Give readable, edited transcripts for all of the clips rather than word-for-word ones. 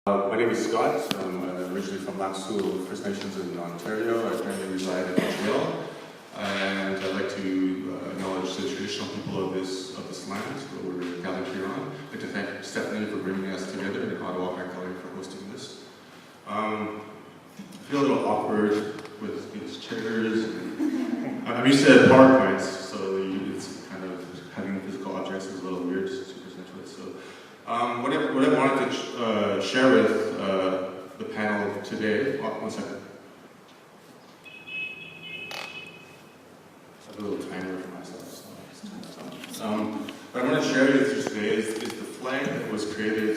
My name is Scott. I'm originally from Lapsou First Nations in Ontario. I currently reside in Montreal, and I'd like to acknowledge the traditional people of this land that we're gathered here on. I'd like to thank Stephanie for bringing us together in Ottawa and Kelly for hosting this. I feel a little awkward with these chairs. I'm used to PowerPoints, so it's kind of having physical objects is a little weird to present with. So. What I wanted to share with the panel today, one second. I have a little timer for myself. What I want to share with you today is the flag that was created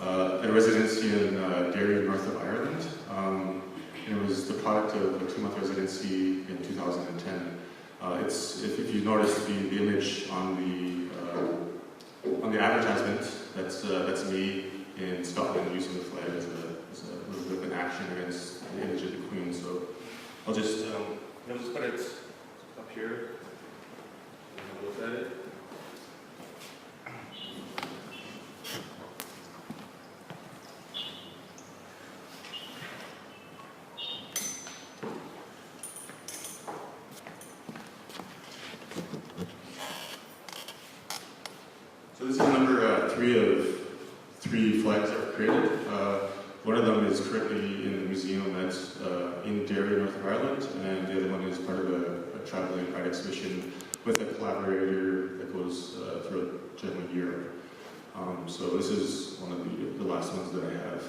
at a residency in Derry, north of Ireland. It was the product of a 2-month residency in 2010. If you notice the image on the advertisement, that's me in Scotland using the flag as a little bit of an action against the image of the Queen. So I'll just put it up here and have a look at it. So this is number 3 of 3 flags I've created. One of them is currently in the museum that's in Derry, north of Ireland, and the other one is part of a traveling art exhibition with a collaborator that goes through a general year. So this is one of the last ones that I have.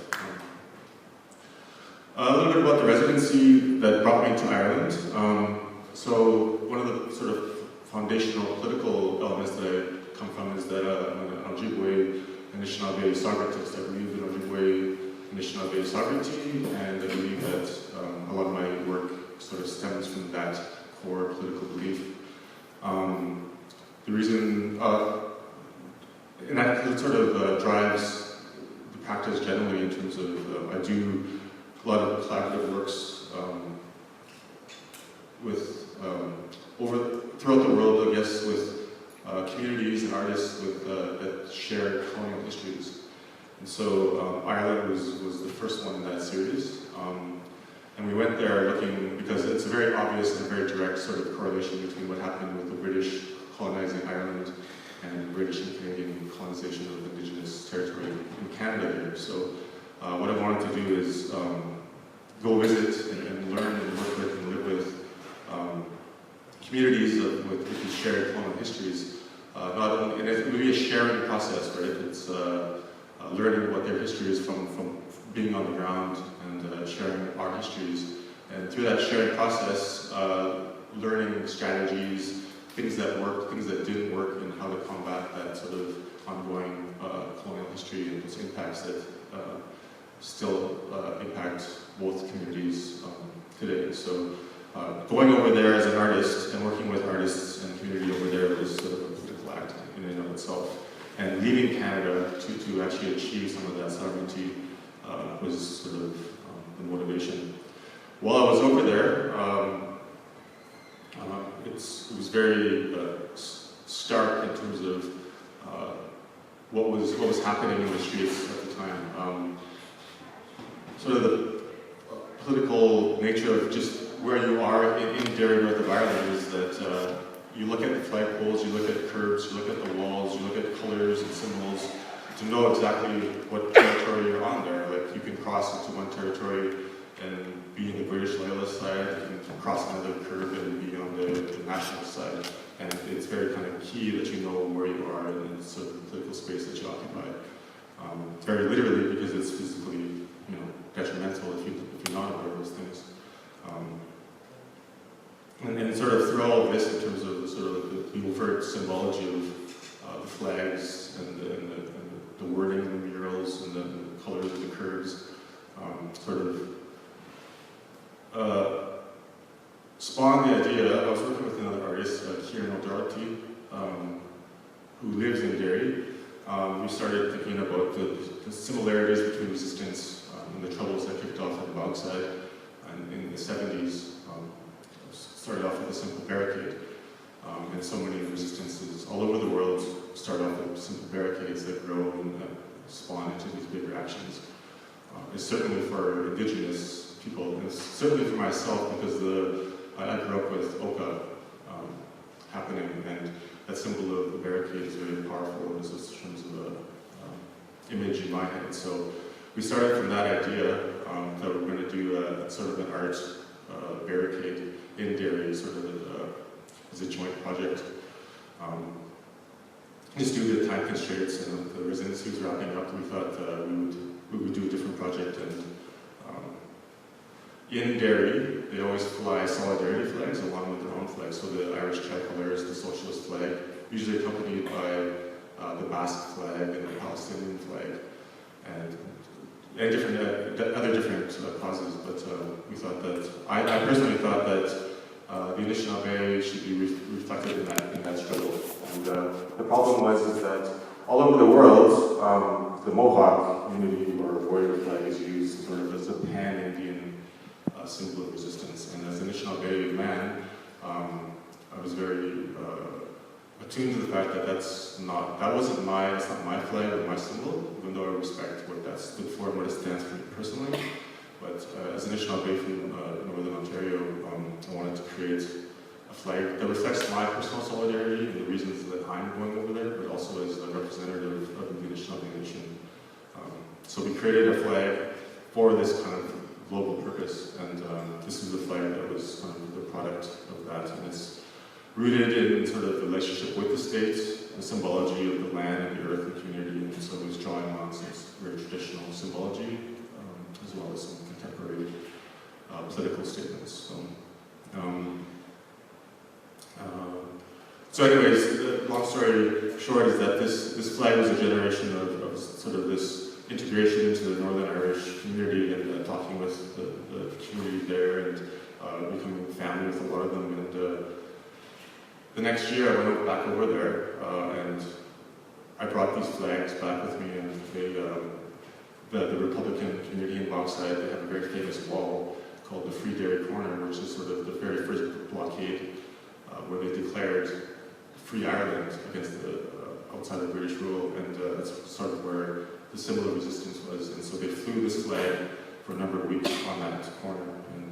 A little bit about the residency that brought me to Ireland. So one of the sort of foundational political elements that I come from is that I'm an Ojibwe Anishinaabe sovereigntist. I believe in Ojibwe Anishinaabe sovereignty, and I believe that a lot of my work sort of stems from that core political belief. The reason, and that sort of drives the practice generally in terms of, I do a lot of collaborative works throughout the world, I guess, with communities and artists that share colonial histories. And so Ireland was the first one in that series. And we went there looking, because it's a very obvious and very direct sort of correlation between what happened with the British colonizing Ireland and the British and Canadian colonization of Indigenous territory in Canada here. So what I wanted to do is go visit and learn and work with and live with communities with these shared colonial histories. And it would be a sharing process, right? It's learning what their history is from being on the ground and sharing our histories. And through that sharing process, learning strategies, things that worked, things that didn't work, and how to combat that sort of ongoing colonial history and its impacts that still impact both communities today. So going over there as an artist and working with artists and community over there was sort of a political act in and of itself. And leaving Canada to actually achieve some of that sovereignty was sort of the motivation. While I was over there, it was very stark in terms of what was happening in the streets at the time. Sort of the political nature of just where you are in Derry, north of Ireland, is that you look at the flagpoles, you look at curbs, you look at the walls, you look at colors and symbols to know exactly what territory you're on there. Like, you can cross into one territory and be in the British Loyalist side, you can cross another curb and be on the national side. And it's very kind of key that you know where you are in sort of the political space that you occupy. Very literally, because it's physically, detrimental if you're not aware of those things. And sort of through all of this, in terms of the overt symbology of the flags and the wording of the murals and the colors of the curves, spawned the idea. I was working with another artist, Kieran O'Doherty, who lives in Derry. We started thinking about the similarities between resistance and the troubles that kicked off at the Bogside in the 70s. Started off with a simple barricade, and so many resistances all over the world start off with simple barricades that grow and spawn into these bigger actions. It's certainly for Indigenous people, and it's certainly for myself because I grew up with Oka happening, and that symbol of the barricade is very powerful in terms of an image in my head. So we started from that idea that we're going to do sort of an art barricade in Derry, sort of as a joint project. Just due to time constraints and the residency was wrapping up, we thought we would do a different project. And in Derry, they always fly solidarity flags along with their own flag. So the Irish tricolour is the socialist flag, usually accompanied by the Basque flag and the Palestinian flag, and other different causes. But we thought that I personally thought that the Anishinaabe should be reflected in that struggle. And the problem was that all over the world, the Mohawk community or warrior flag is used sort of as a pan-Indian symbol of resistance. And as an Anishinaabe man, I was very attuned to the fact that that's not my flag or my symbol, even though I respect what that stood for and what it stands for me personally. But as an Anishinaabe from Northern Ontario, I wanted to create a flag that reflects my personal solidarity and the reasons that I'm going over there, but also as a representative of the Anishinaabe Nation. So we created a flag for this kind of global purpose, and this is the flag that was kind of the product of that, and it's rooted in sort of the relationship with the state, the symbology of the land and the earth and community, and so it was drawing on some very traditional symbology, as well as some contemporary political statements. So anyways, long story short is that this flag was a generation of sort of this integration into the Northern Irish community and talking with the community there and becoming family with a lot of them. And the next year I went back over there and I brought these flags back with me, and the Republican community in Bogside, they have a very famous wall called the Free Derry Corner, which is sort of the very first blockade where they declared free Ireland against the outside of British rule, and that's sort of where the symbol of resistance was. And so they flew this flag for a number of weeks on that corner, and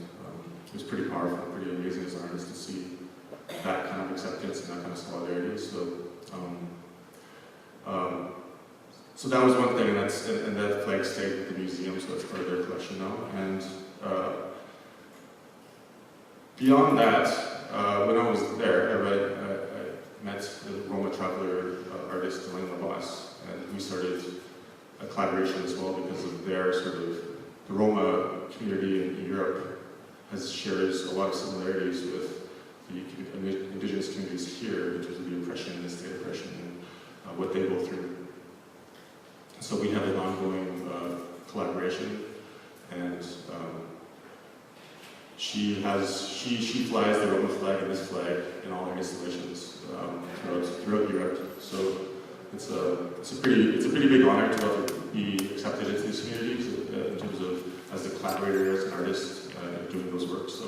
it was pretty powerful, pretty amazing as an artist to see that kind of acceptance and that kind of solidarity. So that was one thing, and that flag stayed at the museum, so it's part of their collection now. And beyond that, when I was there, I met the Roma traveler artist Elaine Lavas, and we started a collaboration as well because of their sort of, the Roma community in Europe shares a lot of similarities with the Indigenous communities here in terms of the oppression, the state oppression, and what they go through. So we have an ongoing collaboration, and she flies the Roma flag and this flag in all her installations throughout Europe. So it's a pretty big honor to be accepted into these communities in terms of as a collaborator, as an artist, doing those works. So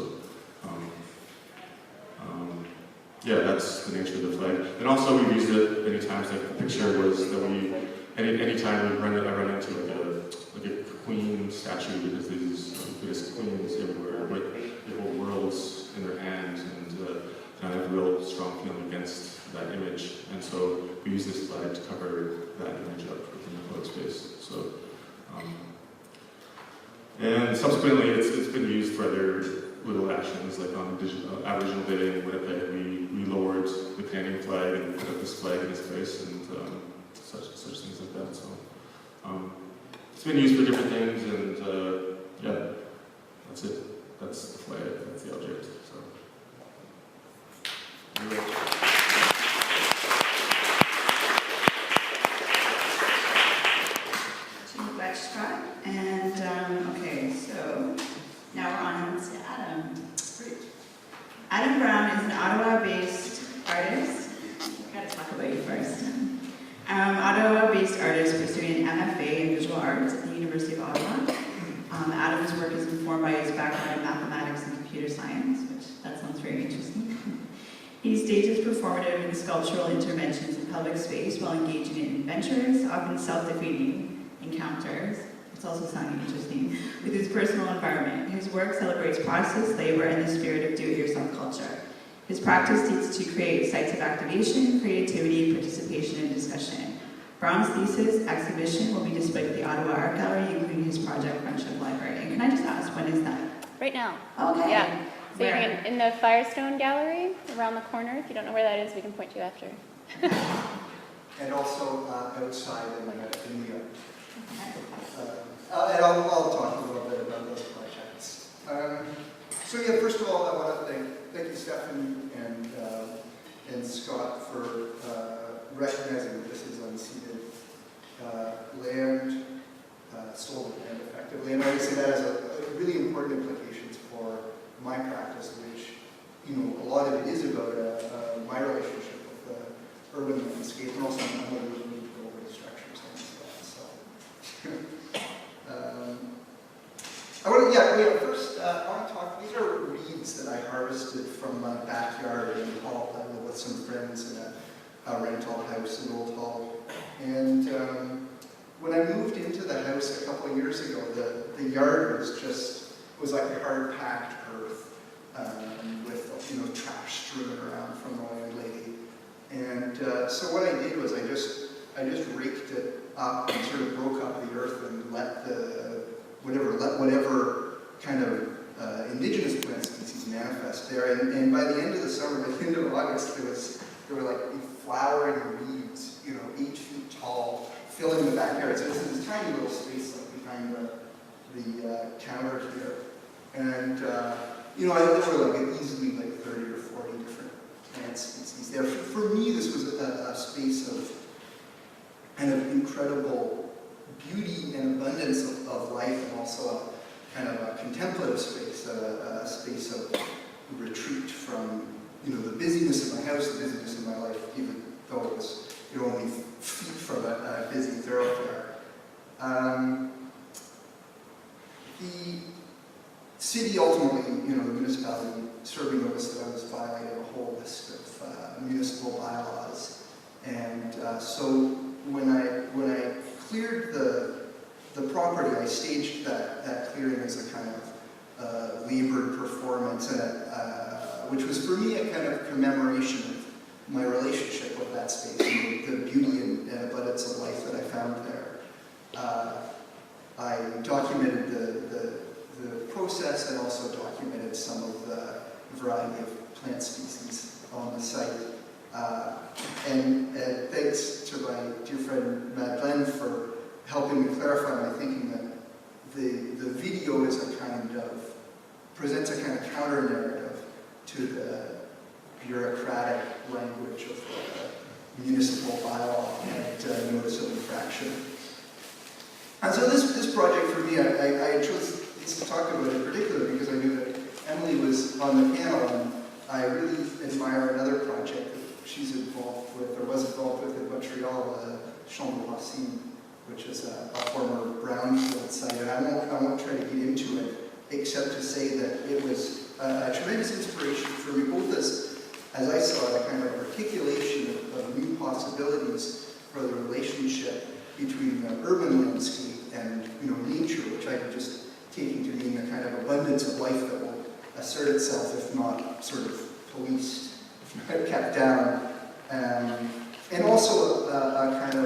yeah, that's the nature of the flag. And also we've used it many times. Like the picture was that anytime I run into like a queen statue, because these Buddhist queens everywhere, like they hold worlds in their hands, and I have a real strong feeling against that image. And so we use this flag to cover that image up within the public space. So, and subsequently, it's been used for other little actions, like on Aboriginal Day in Winnipeg, we lowered the Canadian flag and put up this flag in his face, and such things like that. So it's been used for different things, and yeah, that's it. That's the flag. That's the object. So. And okay, so now we're on to Adam. Adam Brown is an Ottawa-based artist. I've got to talk about you first. Ottawa-based artist pursuing an MFA in visual arts at the University of Ottawa. Adam's work is informed by his background in mathematics and computer science, which that sounds very interesting. He stages performative and sculptural interventions in public space while engaging in adventures, often self-defeating, encounters, it's also sounding interesting, with his personal environment. His work celebrates process, labor, and the spirit of do-it-yourself culture. His practice seeks to create sites of activation, creativity, participation, and discussion. Brown's thesis exhibition will be displayed at the Ottawa Art Gallery, including his project Friendship Library. And can I just ask, when is that? Right now. Okay. Yeah. So you Where? can, in the Firestone Gallery, around the corner. If you don't know where that is, we can point you after. And also outside in the yard. Okay. And I'll talk a little bit about those projects. So yeah, first of all, I want to thank you, Stephanie and Scott, for recognizing that this is unceded land, stolen land, effectively. And I would say that has a really important implications for my practice, which, you know, a lot of it is about my relationship with the urban landscape, and also my ability to go over the structures and stuff. So, first, I want to talk. These are reeds that I harvested from my backyard in Hull. I live with some friends in a rental house in Old Hull. And when I moved into the house a couple of years ago, the yard was like a hard-packed earth with trash strewn around from the landlady. And so what I did was I just raked it up and sort of broke up the earth and let whatever kind of indigenous plant species manifest there. And by the end of the summer, by the end of August, there were like flowering reeds, 8 feet tall, filling the backyard. So it's this tiny little space like behind the counter here. And there were like easily like 30 or 40 different plant species there. For me, this was a space of kind of incredible beauty and abundance of life, and also a kind of a contemplative space, a space of retreat from the busyness of my house, the busyness of my life, even though it was only feet from a busy thoroughfare. The city ultimately, the municipality, served me notice that I was violating a whole list of municipal bylaws, and so when I cleared the property, I staged that clearing as a kind of labored performance, which was for me a kind of commemoration of my relationship with that space, and the beauty and abundance of life that I found there. I documented the process, and also documented some of the variety of plant species on the site. And thanks to my dear friend Madeleine for helping me clarify my thinking that the video is presents a kind of counter-narrative to the bureaucratic language of municipal bylaw and notice of infraction. And so this project for me, I chose to talk about it in particular because I knew that Emily was on the panel, and I really admire another project that she's involved with, or was involved with in Montreal, changent-elles, which is a former brownfield site. And I won't try to get into it, except to say that it was a tremendous inspiration for me, both as I saw it, a kind of articulation of new possibilities for the relationship between the urban landscape and nature, which I'm just taking to mean a kind of abundance of life that will assert itself, if not sort of policed, if not kept down, and also a kind of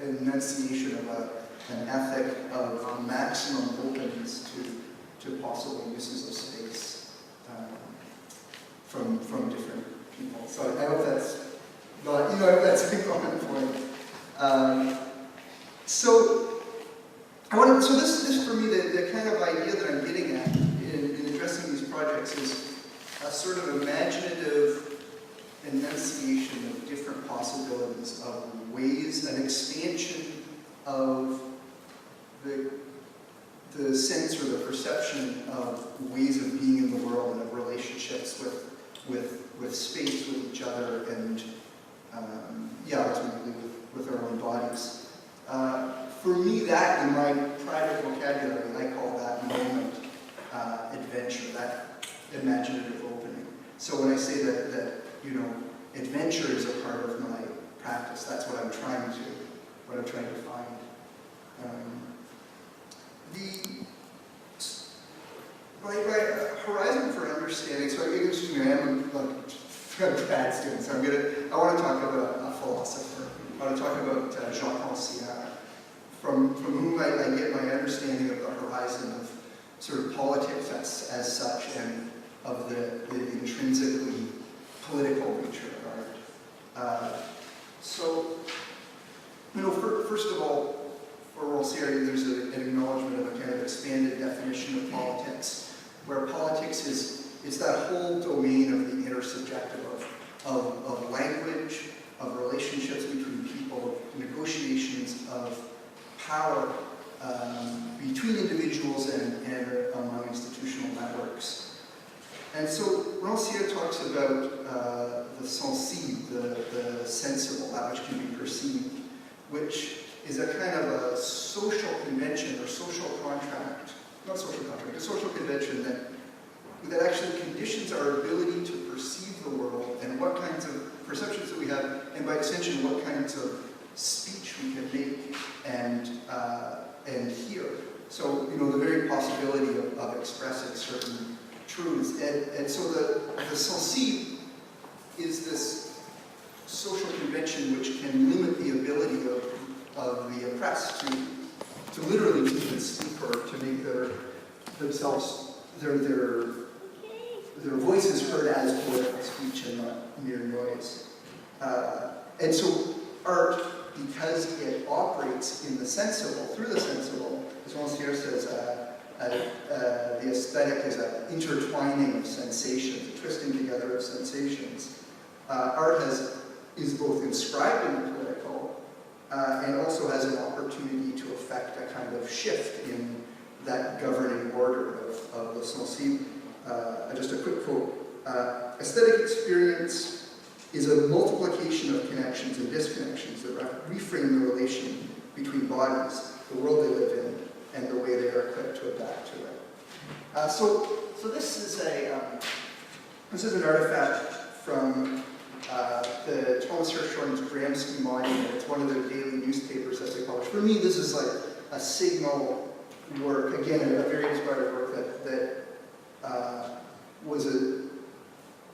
enunciation of an ethic of maximum openness to possible uses of space from different people. So I hope that's not, that's a common point. So this for me, the kind of idea that I'm getting at in addressing these projects is a sort of imaginative enunciation of different possibilities of ways, an expansion of the sense or the perception of ways of being in the world and of relationships with space, with each other, and ultimately with our own bodies. For me, that in my private vocabulary, I call that moment adventure, that imaginative opening. So when I say that adventure is a part of my practice, that's what I'm trying to find. grad student, so I want to talk about a philosopher. I want to talk about Jacques Rancière, from whom I get my understanding of the horizon of sort of politics as such, and of the intrinsically political nature of art. So, first of all, for Rancière, there's an acknowledgement of a kind of expanded definition of politics, where politics is that whole domain of the intersubjective of language, of relationships between people, negotiations of power between individuals and among institutional networks. And so Rancière talks about the sensible, the sensible, that which can be perceived, which is a kind of a social convention or social contract, not social contract, a social convention that actually conditions our ability to perceive the world and what kinds of perceptions that we have, and by extension, what kinds of speech we can make and hear. So, the very possibility of expressing certain truths. And so the sensible is this social convention which can limit the ability of the oppressed to literally even speak or to make their voices heard as political speech and not mere noise. And so art, because it operates in the sensible, through the sensible, as Rancière says, the aesthetic is an intertwining of sensations, a twisting together of sensations. Art is both inscribed in the political and also has an opportunity to affect a kind of shift in that governing order of the sensible. Just a quick quote. Aesthetic experience is a multiplication of connections and disconnections that reframe the relation between bodies, the world they live in, and the way they are equipped to adapt to it. So this is an artifact from the Thomas Hirshhorn's Gramsci Monument. It's one of their daily newspapers that they publish. For me, this is like a signal work, again, a very inspired work that was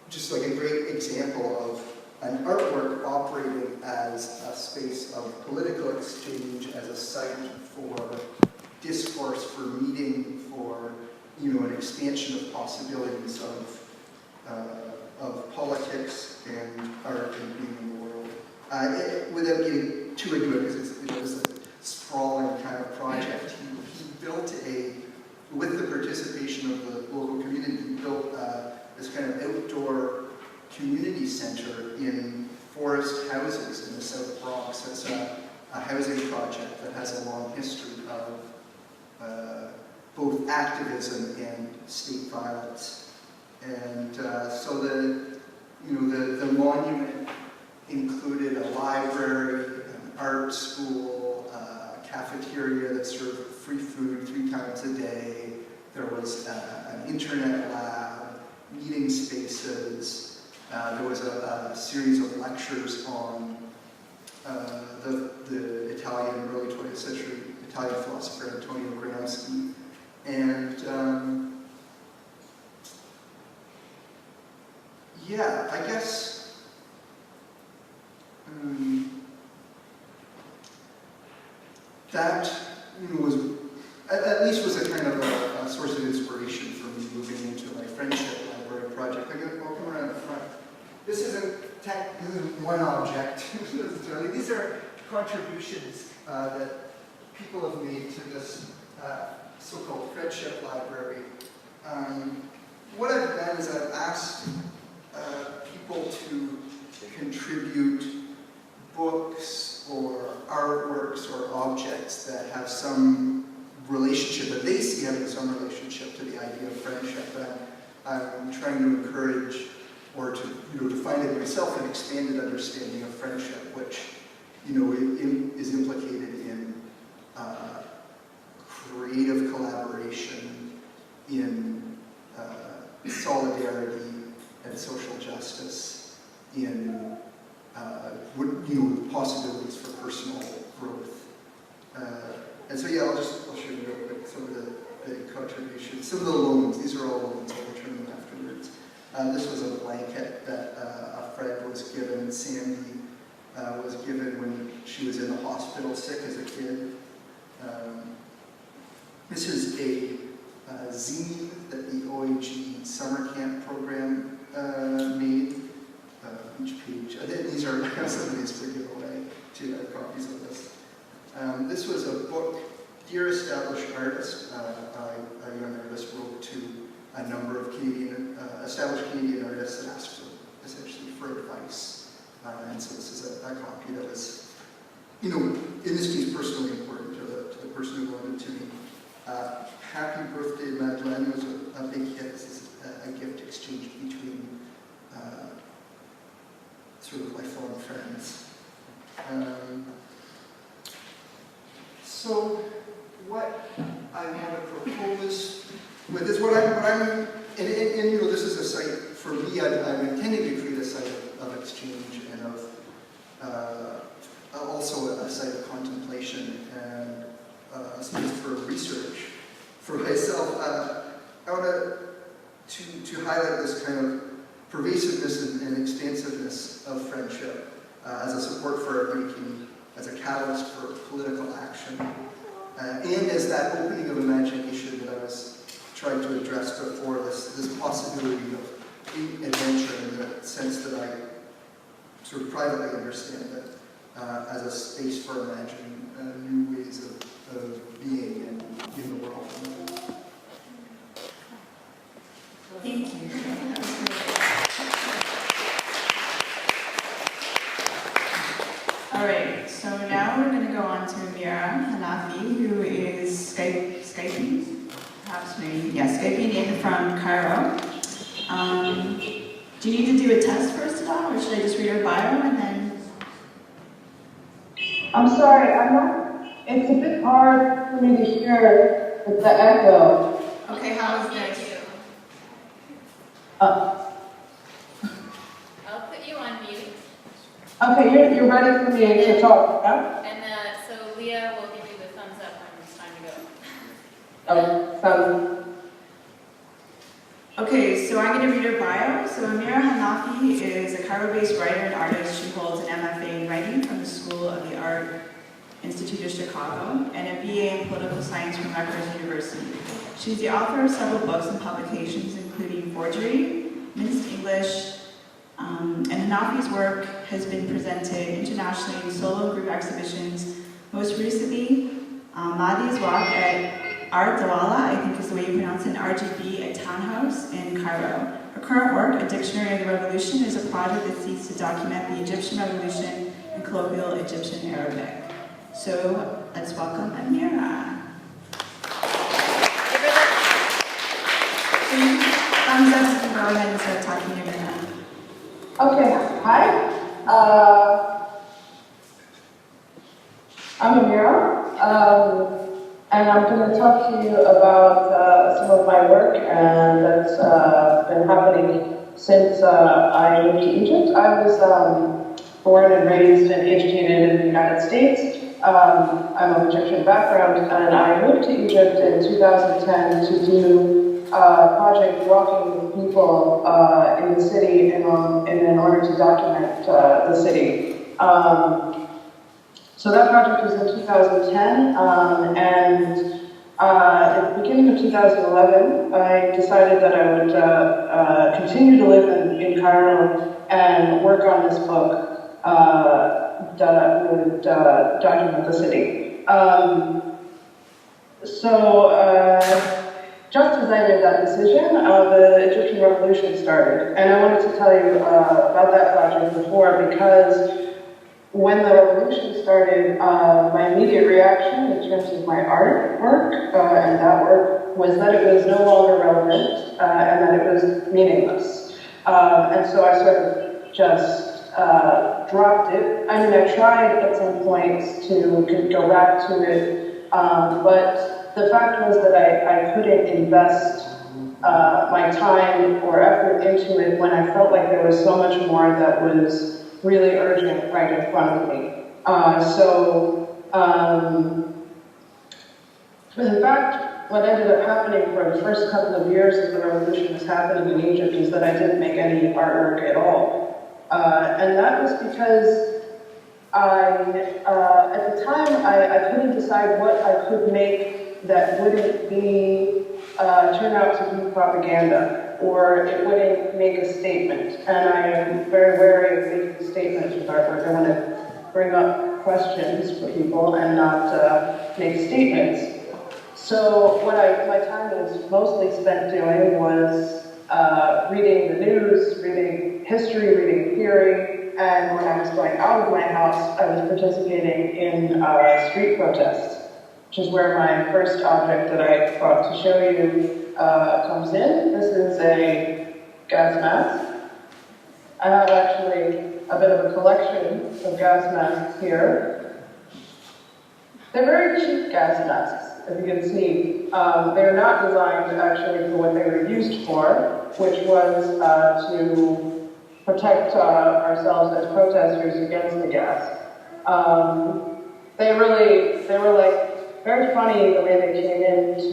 just like a great example of an artwork operating as a space of political exchange, as a site for discourse, for meeting, for an expansion of possibilities of politics and art and being in the world. Without getting too into it, because it was a sprawling kind of project, he built with the participation of the local community, he built this kind of outdoor community center in forest houses in the South Bronx. It's a housing project that has a long history of both activism and state violence. And so the monument included a library, an art school, a cafeteria that served free food 3 times a day. There was an internet lab, meeting spaces. There was a series of lectures on the Italian, early 20th century Italian philosopher Antonio Gramsci. And I guess that was at least was a kind of a source of inspiration for me moving into my friendship library project. I'll come around the front. This isn't one object necessarily. These are contributions that people have made to this so-called friendship library. What I've done is I've asked people to contribute books or artworks or objects that have some relationship, that they see having some relationship to the idea of friendship. I'm trying to encourage, or to find in myself an expanded understanding of friendship, which is implicated in creative collaboration, in solidarity and social justice, in possibilities for personal growth. And so I'll show you real quick some of the contributions, some of the loans. These are all loans. I'll return them afterwards. This was a blanket that a Fred was given, and Sandy was given when she was in the hospital sick as a kid. This is a zine that the OAG summer camp program made. Each page. These are some of these for giveaway, too. I have copies of this. This was a book, Dear Established Artist. A young artist wrote to a number of established Canadian artists that asked for, essentially, for advice. And so this is a copy that was, in this case, personally important to the person who loaned it to me. Happy Birthday, Madeleine was a big hit. This is a gift exchange between sort of lifelong friends. So what I want to propose with this, and this is a site, for me, I'm intending to create a site of exchange and of also a site of contemplation and a space for research for myself. I want to highlight this kind of pervasiveness and expansiveness of friendship as a support for art making, as a catalyst for political action, and as that opening of imagination that I was trying to address before, this possibility of adventure in the sense that I sort of privately understand it as a space for imagining new ways of being in the world. Thank you. All right, so now we're going to go on to Amira Hanafi, who is Skyping, perhaps maybe, Skyping in from Cairo. Do you need to do a test first at all, or should I just read her bio and then? I'm sorry, it's a bit hard for me to hear with the echo. Okay, how is this? I'll put you on mute. Okay, you're ready for me to talk, yeah? And so Leah will give you the thumbs up when it's time to go. Sounds. Okay, so I'm going to read her bio. So Amira Hanafi is a Cairo-based writer and artist. She holds an MFA in writing from the School of the Art Institute of Chicago and a BA in political science from Rutgers University. She's the author of several books and publications, including Forgery, Minced English, and Hanafi's work has been presented internationally in solo group exhibitions. Most recently, Mahdi's walk at Art Dawala, I think is the way you pronounce it, in RGB at Townhouse in Cairo. Her current work, A Dictionary of the Revolution, is a project that seeks to document the Egyptian Revolution in colloquial Egyptian Arabic. So let's welcome Amira. So you can thumbs up, you can go ahead and start talking to Amira. Okay, hi. I'm Amira, and I'm going to talk to you about some of my work and that's been happening since I moved to Egypt. I was born and raised and educated in the United States. I'm of Egyptian background, and I moved to Egypt in 2010 to do project walking with people in the city in order to document the city. So that project was in 2010, and at the beginning of 2011, I decided that I would continue to live in Cairo and work on this book that would document the city. Just as I made that decision, the Egyptian Revolution started. And I wanted to tell you about that project before, because when the revolution started, my immediate reaction in terms of my artwork and that work was that it was no longer relevant and that it was meaningless. And so I sort of just dropped it. I mean, I tried at some points to go back to it, but the fact was that I couldn't invest my time or effort into it when I felt like there was so much more that was really urgent right in front of me. In fact, what ended up happening for the first couple of years that the revolution was happening in Egypt is that I didn't make any artwork at all. And that was because at the time, I couldn't decide what I could make that wouldn't be, turn out to be propaganda, or it wouldn't make a statement. And I am very wary of making statements with artwork. I want to bring up questions for people and not make statements. So what my time was mostly spent doing was reading the news, reading history, reading theory, and when I was going out of my house, I was participating in street protests, which is where my first object that I brought to show you comes in. This is a gas mask. I have actually a bit of a collection of gas masks here. They're very cheap gas masks, as you can see. They're not designed actually for what they were used for, which was to protect ourselves as protesters against the gas. They were like very funny the way they came in to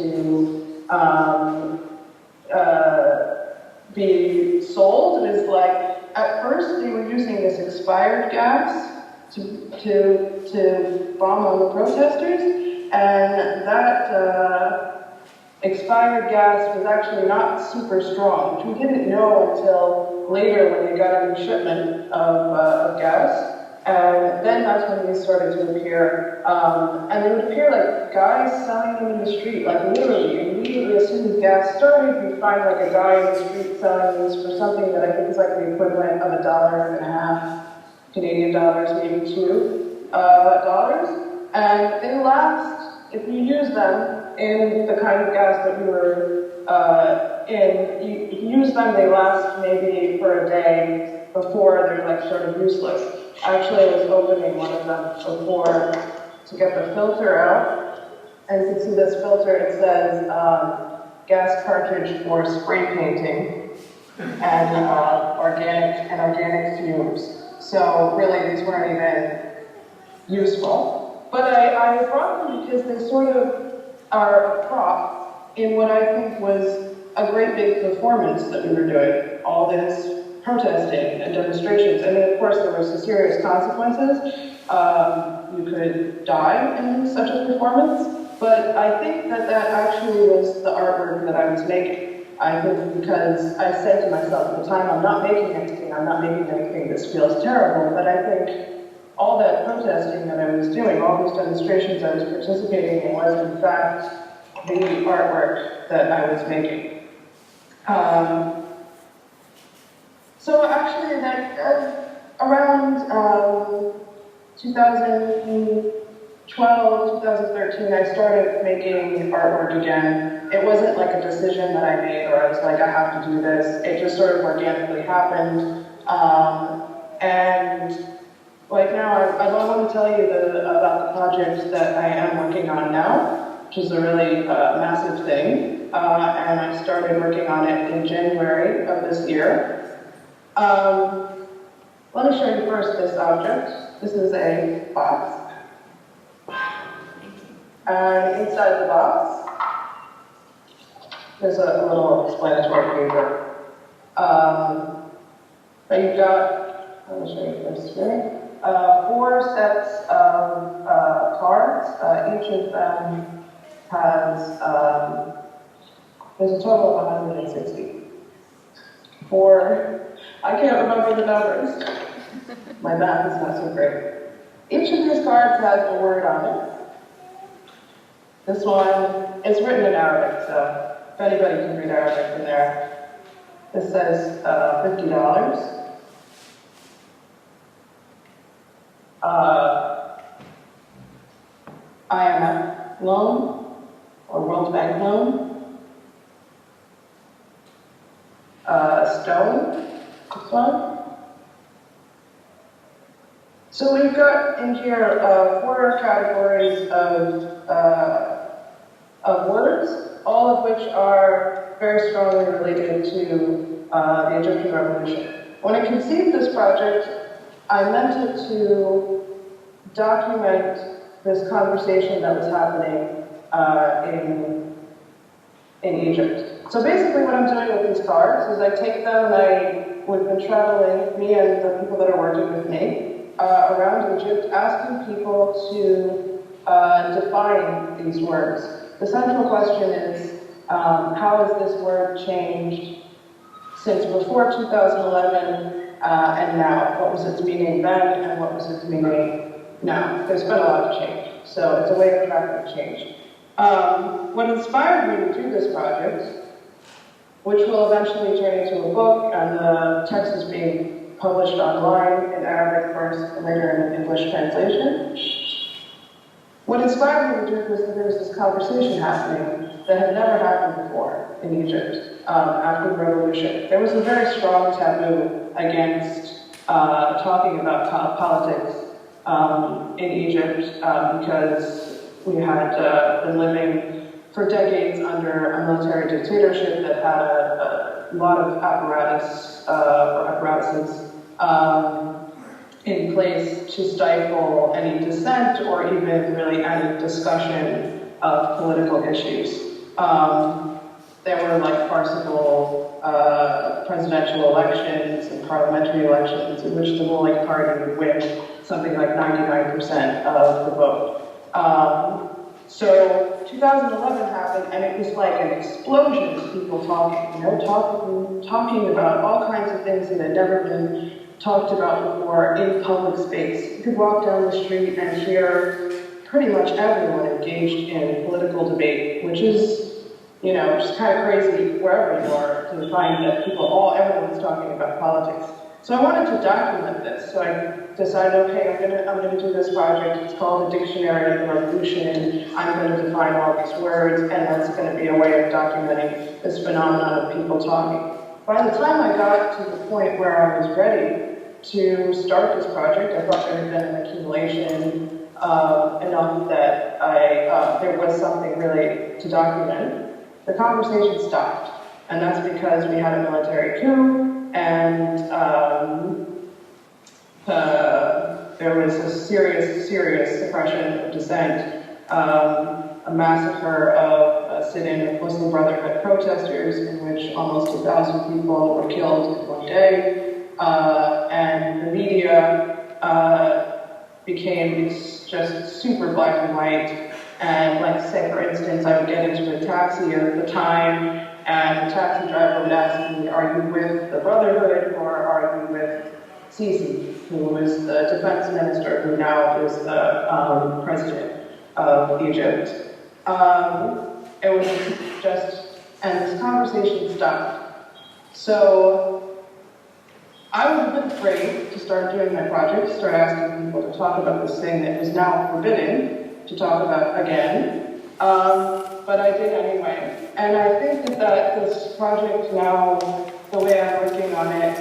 be sold. It was like, at first they were using this expired gas to bomb on the protesters, and that expired gas was actually not super strong, which we didn't know until later when they got a new shipment of gas. And then that's when these started to appear. And they would appear like guys selling them in the street, like literally, immediately as soon as gas started, you'd find like a guy in the street selling these for something that I think is like the equivalent of $1.50 Canadian dollars, maybe $2. And they last, if you use them in the kind of gas that we were if you use them, they last maybe for a day before they're like sort of useless. Actually, I was opening one of them before to get the filter out, and you can see this filter, it says gas cartridge for spray painting and organic fumes. So really, these weren't even useful. But I brought them because they sort of are a prop in what I think was a great big performance that we were doing. All this protesting and demonstrations. I mean, of course, there were some serious consequences. You could die in such a performance, but I think that actually was the artwork that I was making. I think because I said to myself at the time, I'm not making anything, this feels terrible, but I think all that protesting that I was doing, all these demonstrations I was participating in was in fact the artwork that I was making. So actually, around 2012, 2013, I started making artwork again. It wasn't like a decision that I made, or I was like, I have to do this. It just sort of organically happened. And like now, I want to tell you about the project that I am working on now, which is a really massive thing. And I started working on it in January of this year. Let me show you first this object. This is a box. And inside the box, there's a little explanatory paper. But you've got, let me show you first here, 4 sets of cards. Each of them has, there's a total of 160. I can't remember the numbers. My math is not so great. Each of these cards has a word on it. This one is written in Arabic, so if anybody can read Arabic from there. This says $50. IMF loan, or World Bank loan. Stone, this one. So we've got in here 4 categories of words, all of which are very strongly related to the Egyptian Revolution. When I conceived this project, I meant it to document this conversation that was happening in Egypt. So basically what I'm doing with these cards is I take them and we've been traveling, me and the people that are working with me, around Egypt, asking people to define these words. The central question is, how has this word changed since before 2011 and now? What was its meaning then and what was its meaning now? There's been a lot of change, so it's a way of tracking change. What inspired me to do this project, which will eventually turn into a book, and the text is being published online in Arabic first, and later in an English translation. What inspired me to do it was that there was this conversation happening that had never happened before in Egypt after the revolution. There was a very strong taboo against talking about politics in Egypt because we had been living for decades under a military dictatorship that had a lot of apparatuses in place to stifle any dissent or even really any discussion of political issues. There were like farcical presidential elections and parliamentary elections in which the ruling party would win something like 99% of the vote. So 2011 happened, and it was like an explosion of people talking, talking about all kinds of things that had never been talked about before in public space. You could walk down the street and hear pretty much everyone engaged in political debate, which is, just kind of crazy wherever you are to find that everyone's talking about politics. So I wanted to document this, so I decided, okay, I'm gonna do this project. It's called A Dictionary of the Revolution. I'm gonna define all these words, and that's gonna be a way of documenting this phenomenon of people talking. By the time I got to the point where I was ready to start this project, I thought there had been an accumulation enough that there was something really to document. The conversation stopped, and that's because we had a military coup, and there was a serious suppression of dissent, a massacre of a sit-in of Muslim Brotherhood protesters in which almost 1,000 people were killed in one day, and the media became just super black and white. And like, say for instance, I would get into a taxi at the time, and the taxi driver would ask me, are you with the Brotherhood or are you with Sisi, who was the defense minister, who now is the president of Egypt. It was just, and this conversation stopped. So I was a bit afraid to start doing my project, start asking people to talk about this thing that was now forbidden to talk about again, but I did anyway. And I think that this project now, the way I'm working on it,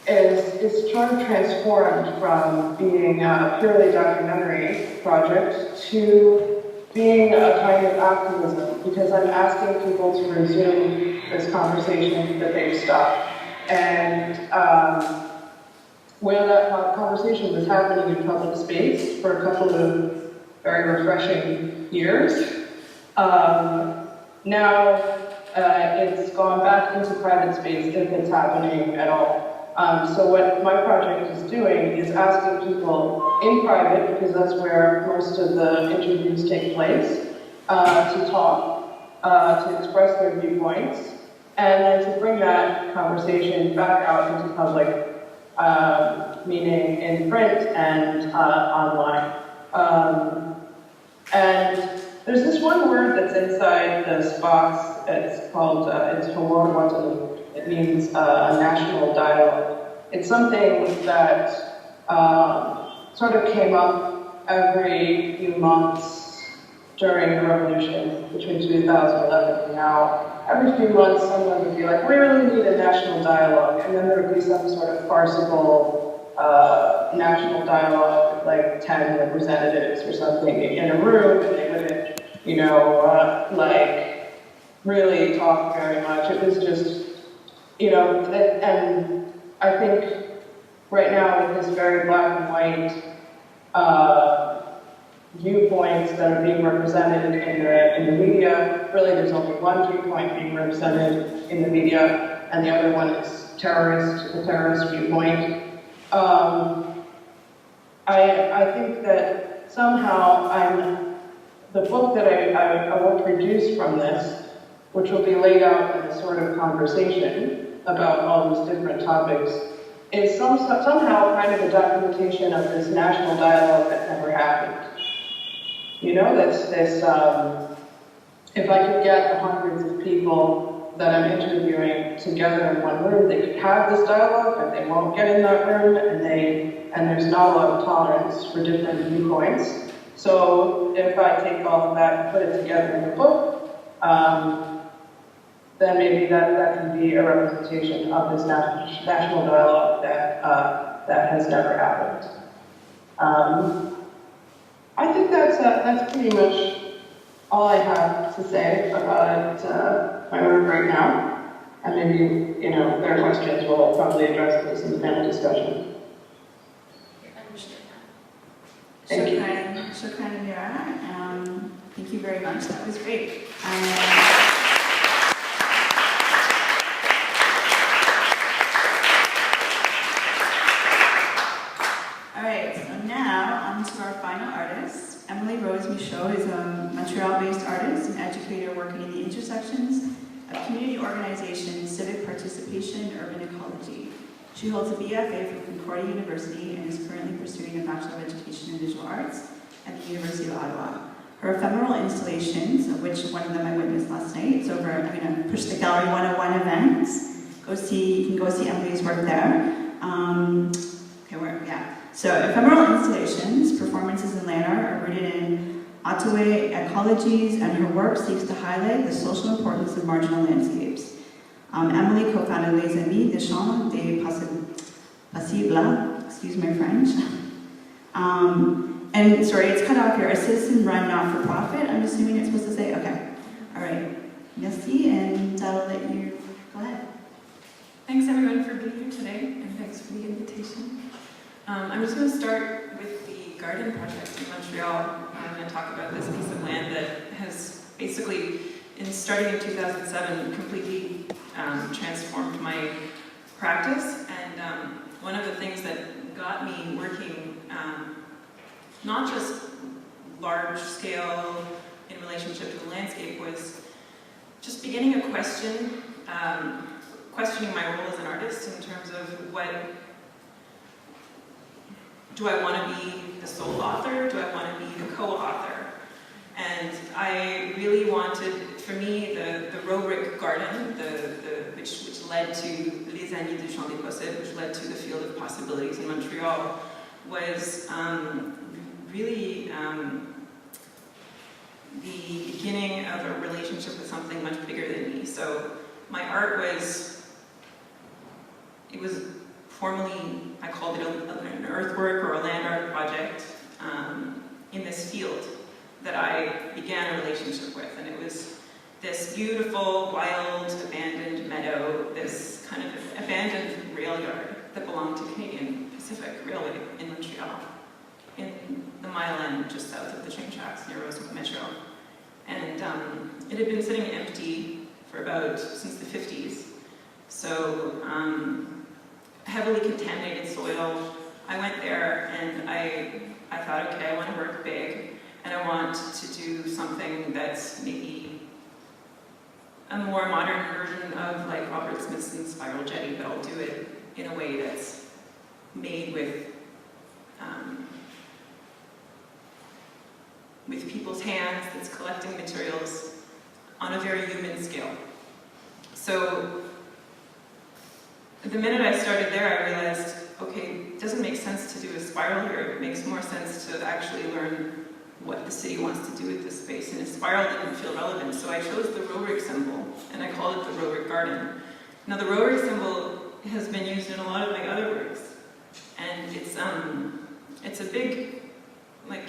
is sort of transformed from being a purely documentary project to being a kind of activism, because I'm asking people to resume this conversation that they've stopped. And where that conversation was happening in public space for a couple of very refreshing years, now it's gone back into private space if it's happening at all. So what my project is doing is asking people in private, because that's where most of the interviews take place, to talk, to express their viewpoints, and then to bring that conversation back out into public, meaning in print and online. And there's this one word that's inside this box. It's called, it's Hawar. It means a national dialogue. It's something that sort of came up every few months during the revolution between 2011 and now. Every few months, someone would be like, we really need a national dialogue. And then there would be some sort of farcical national dialogue with like 10 representatives or something in a room, and they wouldn't, like really talk very much. It was just, and I think right now with this very black and white viewpoints that are being represented in the media. Really, there's only one viewpoint being represented in the media, and the other one is the terrorist viewpoint. I think that somehow the book that I will produce from this, which will be laid out in a sort of conversation about all these different topics, is somehow kind of a documentation of this national dialogue that never happened. You know, that's this, if I could get the hundreds of people that I'm interviewing together in one room, they could have this dialogue, but they won't get in that room, and there's not a lot of tolerance for different viewpoints. So if I take all of that and put it together in a book, then maybe that can be a representation of this national dialogue that has never happened. I think that's pretty much all I have to say about my work right now. And maybe, if there are questions, we'll probably address this in the panel discussion. Thank you. Shukran, Amira. Thank you very much. That was great. All right, so now on to our final artist. Emily Rose Michaud is a Montreal-based artist and educator working in the intersections of community organization, civic participation, and urban ecology. She holds a BFA from Concordia University and is currently pursuing a Bachelor of Education in Visual Arts at the University of Ottawa. Her ephemeral installations, of which one of them I witnessed last night, it's over, I'm going to push the Gallery 101 events. You can go see Emily's work there. So ephemeral installations, performances in land art are rooted in Ottawa ecologies, and her work seeks to highlight the social importance of marginal landscapes. Emily co-founded Les Amis des Champs des Passibles, excuse my French. And sorry, it's cut off here, a citizen-run not-for-profit, I'm assuming it's supposed to say, okay. All right, merci, and I'll let you go ahead. Thanks everyone for being here today, and thanks for the invitation. I'm just going to start with the garden project in Montreal. I'm going to talk about this piece of land that has basically, starting in 2007, completely transformed my practice. And one of the things that got me working, not just large scale in relationship to the landscape, was just beginning a question, questioning my role as an artist in terms of do I want to be the sole author? Do I want to be the co-author? And I really wanted, for me, the Robrick Garden, which led to Les Amis du Champ des Possibles, which led to the Field of Possibilities in Montreal, was really the beginning of a relationship with something much bigger than me. So my art was formally, I called it an earthwork or a land art project in this field that I began a relationship with. And it was this beautiful, wild, abandoned meadow, this kind of abandoned rail yard that belonged to Canadian Pacific Railway in Montreal, in the Mile End just south of the train tracks near Rosemont Metro. And it had been sitting empty since the 50s. So, heavily contaminated soil. I went there and I thought, okay, I want to work big, and I want to do something that's maybe a more modern version of like Robert Smithson's Spiral Jetty, but I'll do it in a way that's made with people's hands, that's collecting materials on a very human scale. So the minute I started there, I realized, okay, it doesn't make sense to do a spiral here. It makes more sense to actually learn what the city wants to do with this space. And a spiral didn't feel relevant, so I chose the Robrick symbol, and I called it the Robrick Garden. Now, the Robrick symbol has been used in a lot of my other works, and it's a big, like,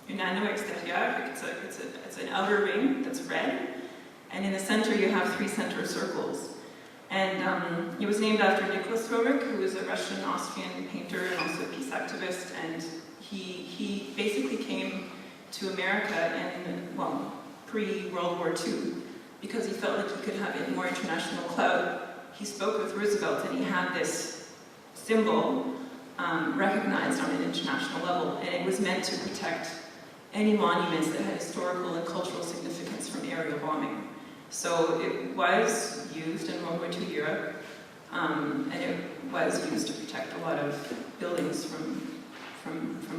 une anneau extérieur. It's an outer ring that's red, and in the center you have 3 center circles. And it was named after Nicholas Robrick, who was a Russian-Austrian painter and also a peace activist, and he basically came to America in, well, pre-World War II, because he felt like he could have more international clout. He spoke with Roosevelt, and he had this symbol recognized on an international level, and it was meant to protect any monuments that had historical and cultural significance from aerial bombing. So it was used in World War II Europe, and it was used to protect a lot of buildings from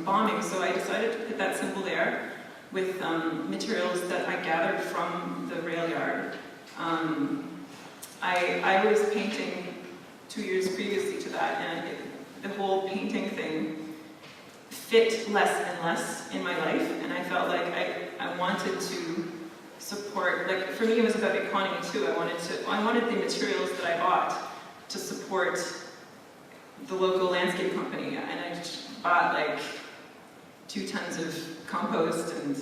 bombing. So I decided to put that symbol there with materials that I gathered from the rail yard. I was painting 2 years previously to that, and the whole painting thing fit less and less in my life, and I felt like I wanted to support, like for me it was about economy too. I wanted the materials that I bought to support the local landscape company, and I just bought like 2 tons of compost and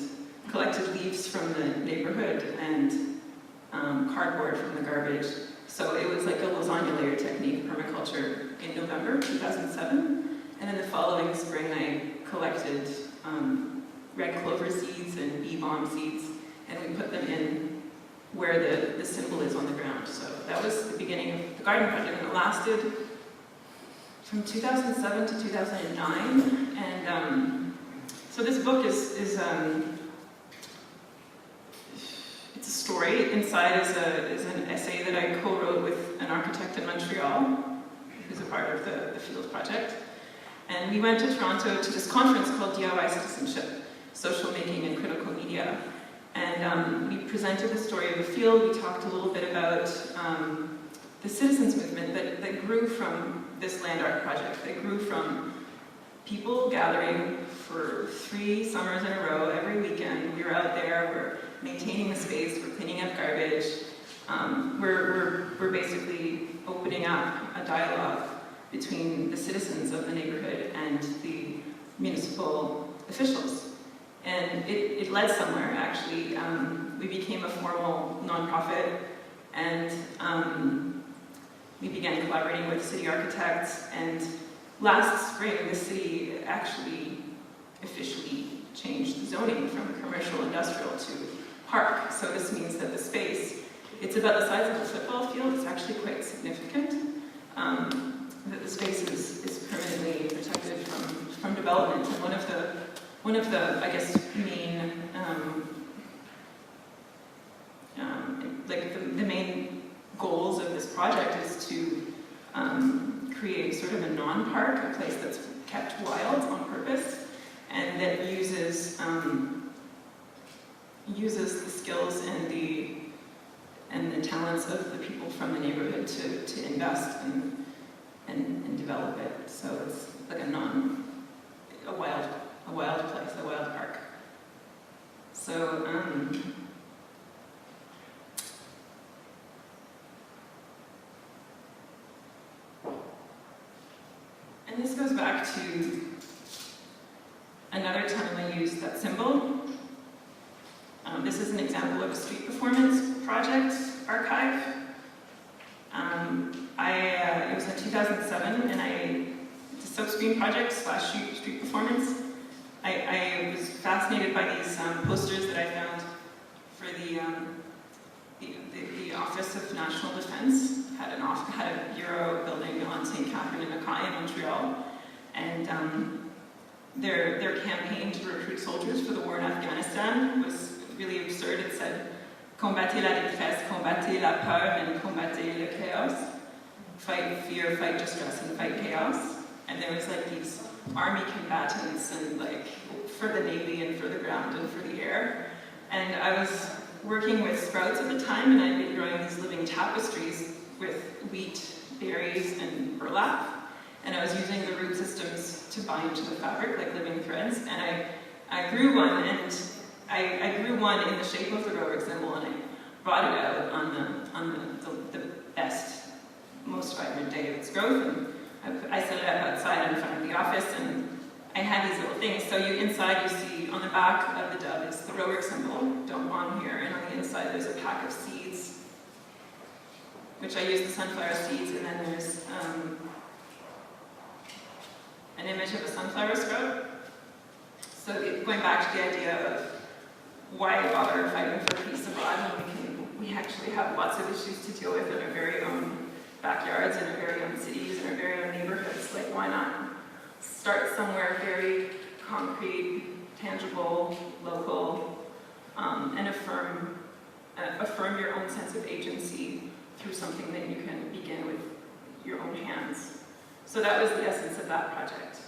collected leaves from the neighborhood and cardboard from the garbage. So it was like a lasagna layer technique, permaculture, in November 2007. And then the following spring I collected red clover seeds and bee balm seeds, and we put them in where the symbol is on the ground. So that was the beginning of the garden project, and it lasted from 2007 to 2009. And so this book is it's a story. Inside is an essay that I co-wrote with an architect in Montreal, who's a part of the Field Project. And we went to Toronto to this conference called DIY Citizenship, Social Making and Critical Media. And we presented the story of the field. We talked a little bit about the citizens movement that grew from this land art project, that grew from people gathering for 3 summers in a row every weekend. We were out there, we're maintaining the space, we're cleaning up garbage. We're basically opening up a dialogue between the citizens of the neighborhood and the municipal officials. And it led somewhere, actually. We became a formal nonprofit, and we began collaborating with city architects. And last spring, the city actually officially changed the zoning from commercial industrial to park. So this means that the space, it's about the size of a football field. It's actually quite significant. That the space is permanently protected from development. And one of the I guess main the main goals of this project is to create sort of a non-park, a place that's kept wild on purpose, and that uses the skills and the talents of the people from the neighborhood to invest and develop it. So it's like a wild place, a wild park. So and this goes back to another time I used that symbol. This is an example of a street performance project archive. It was in 2007, and it's a silkscreen project / street performance. I was fascinated by these posters that I found for the Office of National Defense. Had a bureau building on St. Catherine in Mackay in Montreal, and their campaign to recruit soldiers for the war in Afghanistan was really absurd. It said, "Combattez la détresse, combattez la peur, and combattez le chaos." Fight fear, fight distress, and fight chaos. And there was like these army combatants, and like for the Navy and for the ground and for the air. And I was working with sprouts at the time, and I'd been growing these living tapestries with wheat, berries, and burlap. And I was using the root systems to bind to the fabric like living threads. And I grew one, and I grew one in the shape of the Rowick symbol, and I brought it out on the best, most vibrant day of its growth. And I set it up outside in front of the office, and I had these little things. So inside you see, on the back of the dove is the Rowick symbol, don't bomb here, and on the inside there's a pack of seeds, which I use the sunflower seeds, and then there's an image of a sunflower sprout. So going back to the idea of why bother fighting for peace abroad when we actually have lots of issues to deal with in our very own backyards, in our very own cities, in our very own neighborhoods. Like, why not start somewhere very concrete, tangible, local, and affirm your own sense of agency through something that you can begin with your own hands. So that was the essence of that project.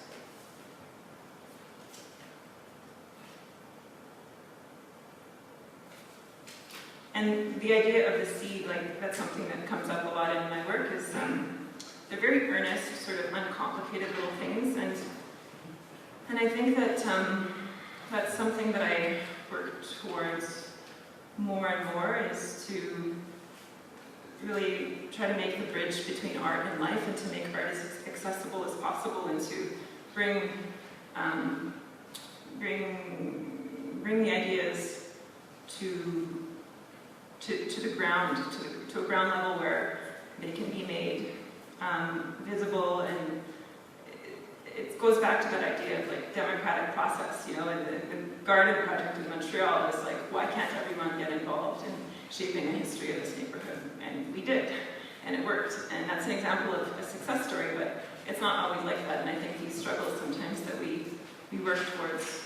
And the idea of the seed, like, that's something that comes up a lot in my work, is they're very earnest, sort of uncomplicated little things, and I think that that's something that I work towards more and more, is to really try to make the bridge between art and life, and to make art as accessible as possible, and to bring the ideas to the ground, to a ground level where they can be made visible. And it goes back to that idea of like democratic process, you know, and the Garden Project in Montreal is like, why can't everyone get involved in shaping a history of this neighborhood? And we did, and it worked. And that's an example of a success story, but it's not always like that. And I think these struggles sometimes that we work towards,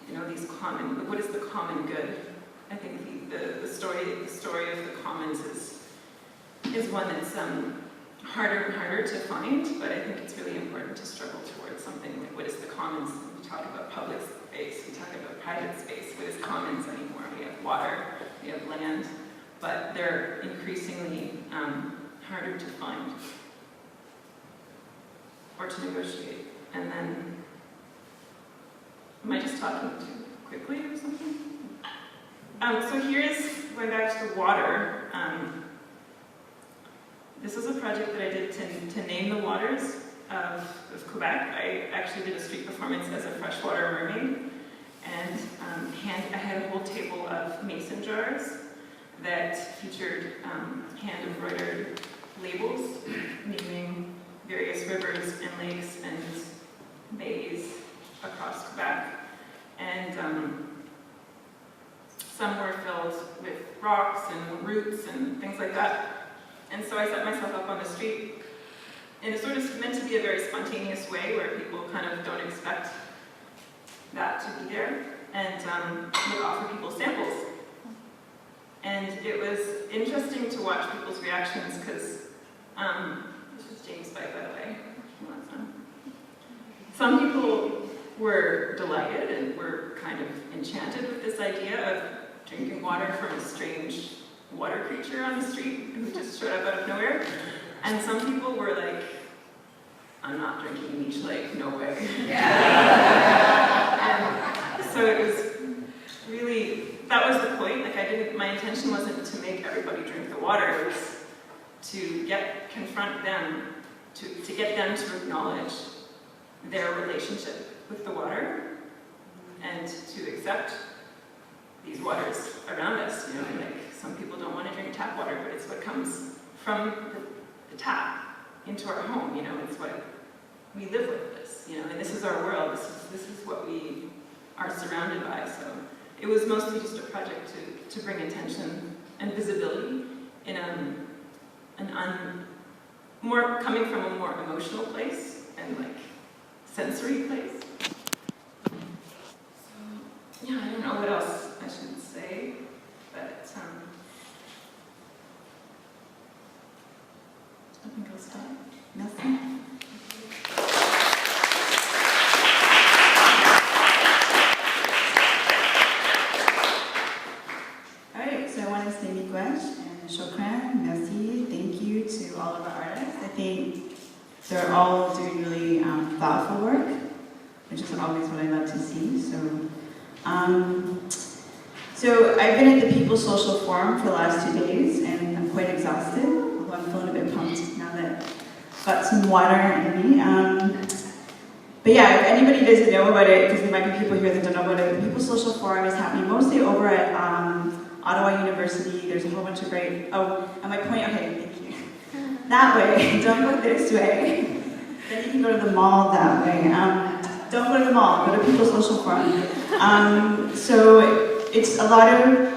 you know, these common, what is the common good? I think the story of the commons is one that's harder and harder to find, but I think it's really important to struggle towards something like, what is the commons? We talk about public space, we talk about private space. What is commons anymore? We have water, we have land, but they're increasingly harder to find or to negotiate. And then, am I just talking too quickly or something? So here's, going back to the water, this is a project that I did to name the waters of Quebec. I actually did a street performance as a freshwater mermaid, and I had a whole table of mason jars that featured hand-embroidered labels naming various rivers and lakes and bays across Quebec. And some were filled with rocks and roots and things like that. And so I set myself up on the street in a sort of meant to be a very spontaneous way where people kind of don't expect that to be there, and would offer people samples. And it was interesting to watch people's reactions because, this is James Bite, by the way. Some people were delighted and were kind of enchanted with this idea of drinking water from a strange water creature on the street who just showed up out of nowhere. And some people were like, I'm not drinking Leech Lake, no way. And so it was really, that was the point. Like, my intention wasn't to make everybody drink the water, it was to confront them, to get them to acknowledge their relationship with the water and to accept these waters around us, you know, like some people don't want to drink tap water, but it's what comes from the tap into our home, you know, it's what we live with this, you know, and this is our world, this is what we are surrounded by. So it was mostly just a project to bring attention and visibility in more coming from a more emotional place and like sensory place. So yeah, I don't know what else I should say, but I think I'll stop. Merci. All right, so I want to say miigwech and shukran, merci, thank you to all of our artists. I think they're all doing really thoughtful work, which is always what I love to see. So I've been at the People's Social Forum for the last 2 days, and I'm quite exhausted, although I'm feeling a bit pumped now that I've got some water in me. But yeah, if anybody doesn't know about it, because there might be people here that don't know about it, the People's Social Forum is happening mostly over at Ottawa University. There's a whole bunch of great, and my point, okay, thank you. That way, don't go this way. Then you can go to the mall that way. don't go to the mall, go to People's Social Forum. So it's a lot of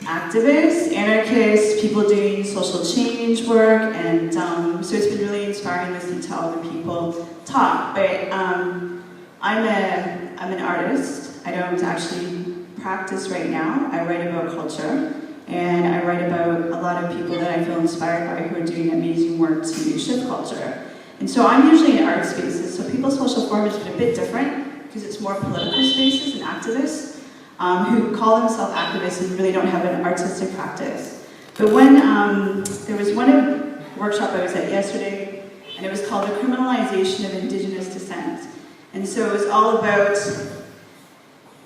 activists, anarchists, people doing social change work, and so it's been really inspiring listening to all the people talk. But I'm an artist. I don't actually practice right now. I write about culture, and I write about a lot of people that I feel inspired by who are doing amazing work to shift culture. And so I'm usually in art spaces, so People's Social Forum has been a bit different because it's more political spaces and activists who call themselves activists and really don't have an artistic practice. But when there was one workshop I was at yesterday, and it was called The Criminalization of Indigenous Dissent. And so it was all about,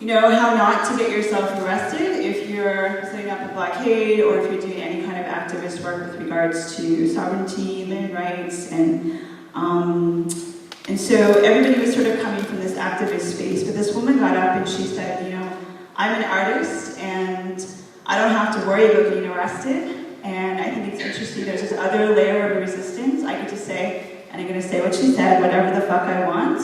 you know, how not to get yourself arrested if you're setting up a blockade or if you're doing any kind of activist work with regards to sovereignty, land rights, and so everybody was sort of coming from this activist space. But this woman got up and she said, you know, I'm an artist and I don't have to worry about getting arrested. And I think it's interesting, there's this other layer of resistance. I could just say, and I'm going to say what she said, whatever the fuck I want.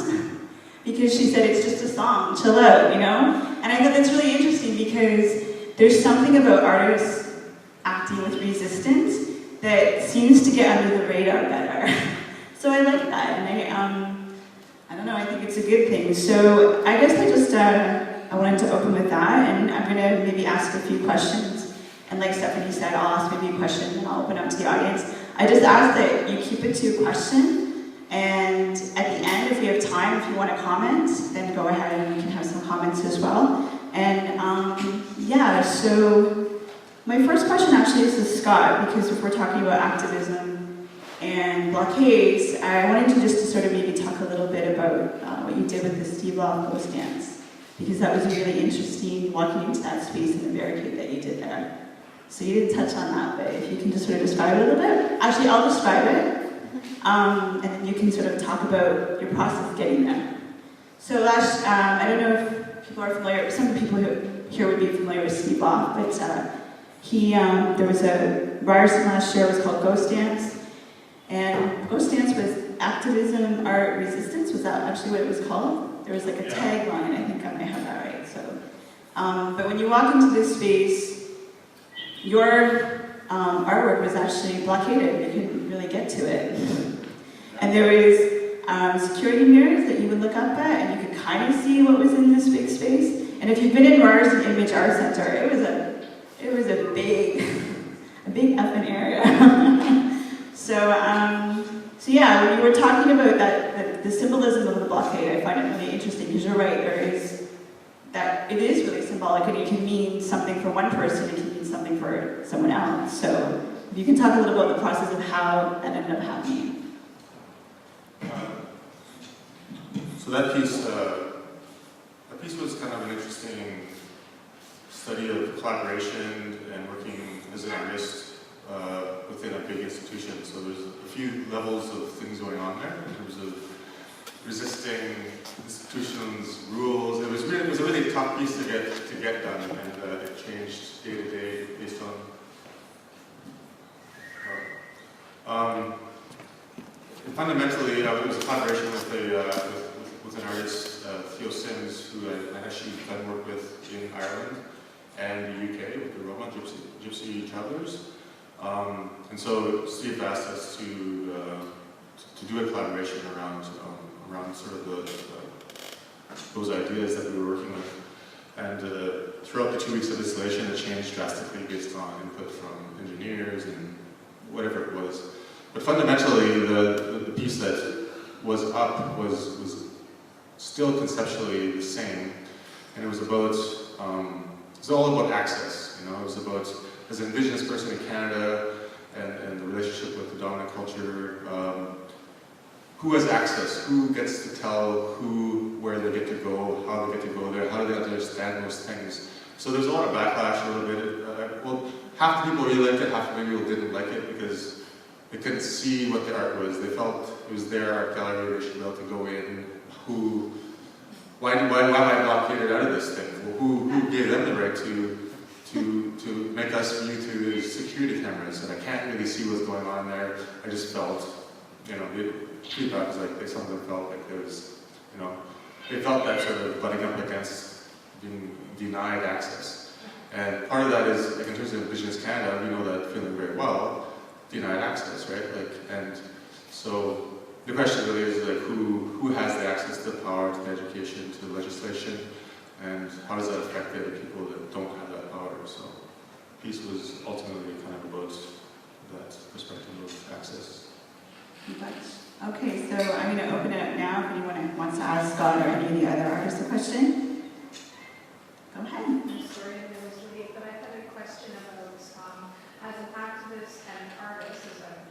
Because she said, it's just a song, chill out, you know? And I thought that's really interesting because there's something about artists acting with resistance that seems to get under the radar better. So I like that, and I don't know, I think it's a good thing. So I guess I wanted to open with that, and I'm gonna maybe ask a few questions. And like Stephanie said, I'll ask maybe a question and I'll open up to the audience. I just ask that you keep it to a question, and at the end, if we have time, if you want to comment, then go ahead and we can have some comments as well. And yeah, so my first question actually is to Scott, because if we're talking about activism and blockades, I wanted to just sort of maybe talk a little bit about what you did with the Steve Law post dance, because that was really interesting, walking into that space and the barricade that you did there. So you didn't touch on that, but if you can just sort of describe it a little bit. Actually, I'll describe it, and then you can sort of talk about your process of getting there. So I don't know if people are familiar, some people here would be familiar with Steve Law, but there was a Ryerson last year, it was called Ghost Dance. And Ghost Dance was activism, art, resistance. Was that actually what it was called? There was like a tagline, I think I might have that right. So, but when you walk into this space, your artwork was actually blockaded. You couldn't really get to it. And there was security mirrors that you would look up at, and you could kind of see what was in this big space. And if you've been in Ryerson Image Art Center, it was a big effing area. So yeah, when you were talking about that, the symbolism of the blockade, I find it really interesting because you're right, it is really symbolic, and it can mean something for one person, it can mean something for someone else. So if you can talk a little about the process of how that ended up happening. So that piece was kind of an interesting study of collaboration and working as an artist within a big institution. So there's a few levels of things going on there in terms of resisting institutions' rules. It was a really tough piece to get done, and it changed day to day based on. Fundamentally, it was a collaboration with an artist, Theo Sims, who I actually done work with in Ireland and the UK with the Roma Gypsy Travelers. And so Steve asked us to do a collaboration around sort of those ideas that we were working with. And throughout the 2 weeks of installation, it changed drastically based on input from engineers and whatever it was. But fundamentally, the piece that was up was still conceptually the same, and it was about it's all about access. You know, it was about, as an Indigenous person in Canada and the relationship with the dominant culture, who has access, who gets to tell who, where they get to go, how they get to go there, how do they understand those things. So there's a lot of backlash a little bit. Well, half the people really liked it, half the people didn't like it because they couldn't see what the art was. They felt it was their art gallery, they should be able to go in. Why am I blockaded out of this thing? Well, who gave them the right to make us view through the security cameras? And I can't really see what's going on there. I just felt, the feedback was like some of them felt like there was, they felt that sort of butting up against being denied access. And part of that is, like in terms of Indigenous Canada, we know that feeling very well, denied access, right? Like, and so the question really is like who has the access to the power, to the education, to the legislation, and how does that affect the other people that don't have that power? So peace was ultimately kind of about that perspective of access. Okay, so I'm going to open it up now if anyone wants to ask Scott or any of the other artists a question. Go ahead. I'm sorry if I was late, but I had a question about, as an activist and an artist, as I'm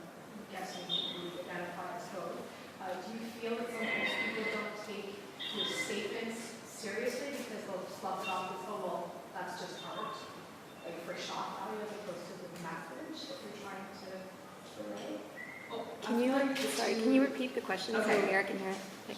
guessing you identify as both, do you feel that sometimes people don't take your statements seriously because they'll slough it off as, oh, well, that's just art, like for shock value as opposed to the message that you're trying to relay? Can you repeat the question so Okay. Amira can hear it?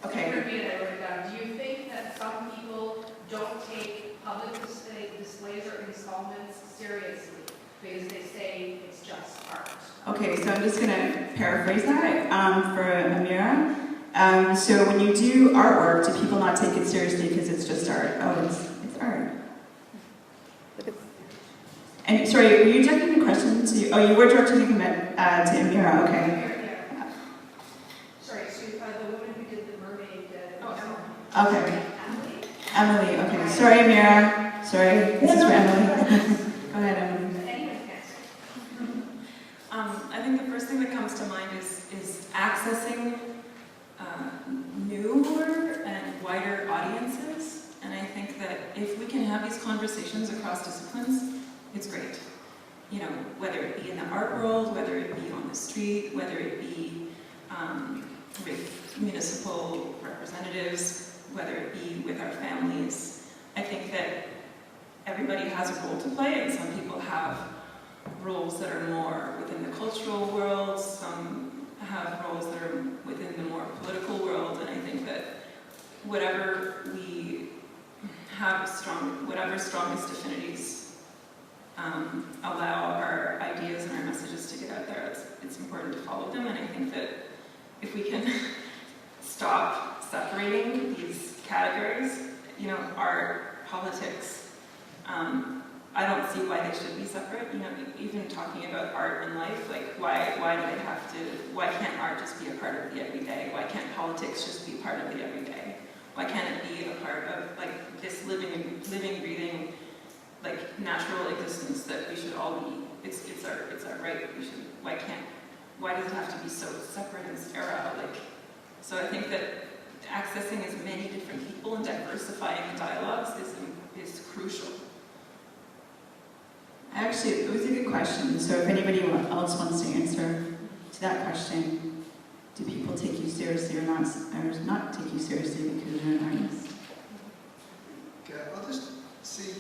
Okay. Repeat it, I wrote it down. Do you think that some people don't take public displays or installments seriously because they say it's just art? Okay, so I'm just going to paraphrase that for Amira. So when you do artwork, do people not take it seriously because it's just art? Oh, it's art. And sorry, were you directing the question to? Oh, you were directing the comment to Amira. Okay. Yeah. Sorry, so the woman who did the mermaid. Okay. Emily? Emily. Okay. Sorry, Amira. Sorry. This is for Emily. Go ahead, Emily. Anyone can. I think the first thing that comes to mind is accessing newer and wider audiences. And I think that if we can have these conversations across disciplines, it's great. You know, whether it be in the art world, whether it be on the street, whether it be with municipal representatives, whether it be with our families. I think that everybody has a role to play, and some people have roles that are more within the cultural world, some have roles that are within the more political world, and I think that whatever we have whatever strongest affinities allow our ideas and our messages to get out there, it's important to follow them, and I think that if we can stop separating these categories, you know, art, politics, I don't see why they should be separate. You know, even talking about art and life, like why can't art just be a part of the everyday? Why can't politics just be part of the everyday? Why can't it be a part of like this living, breathing, like natural existence that we should all be? It's our right. Why does it have to be so separate and sterile? So I think that accessing as many different people and diversifying the dialogues is crucial. Actually, it was a good question. So if anybody else wants to answer to that question, do people take you seriously or not take you seriously because you're an artist? Okay, I'll just say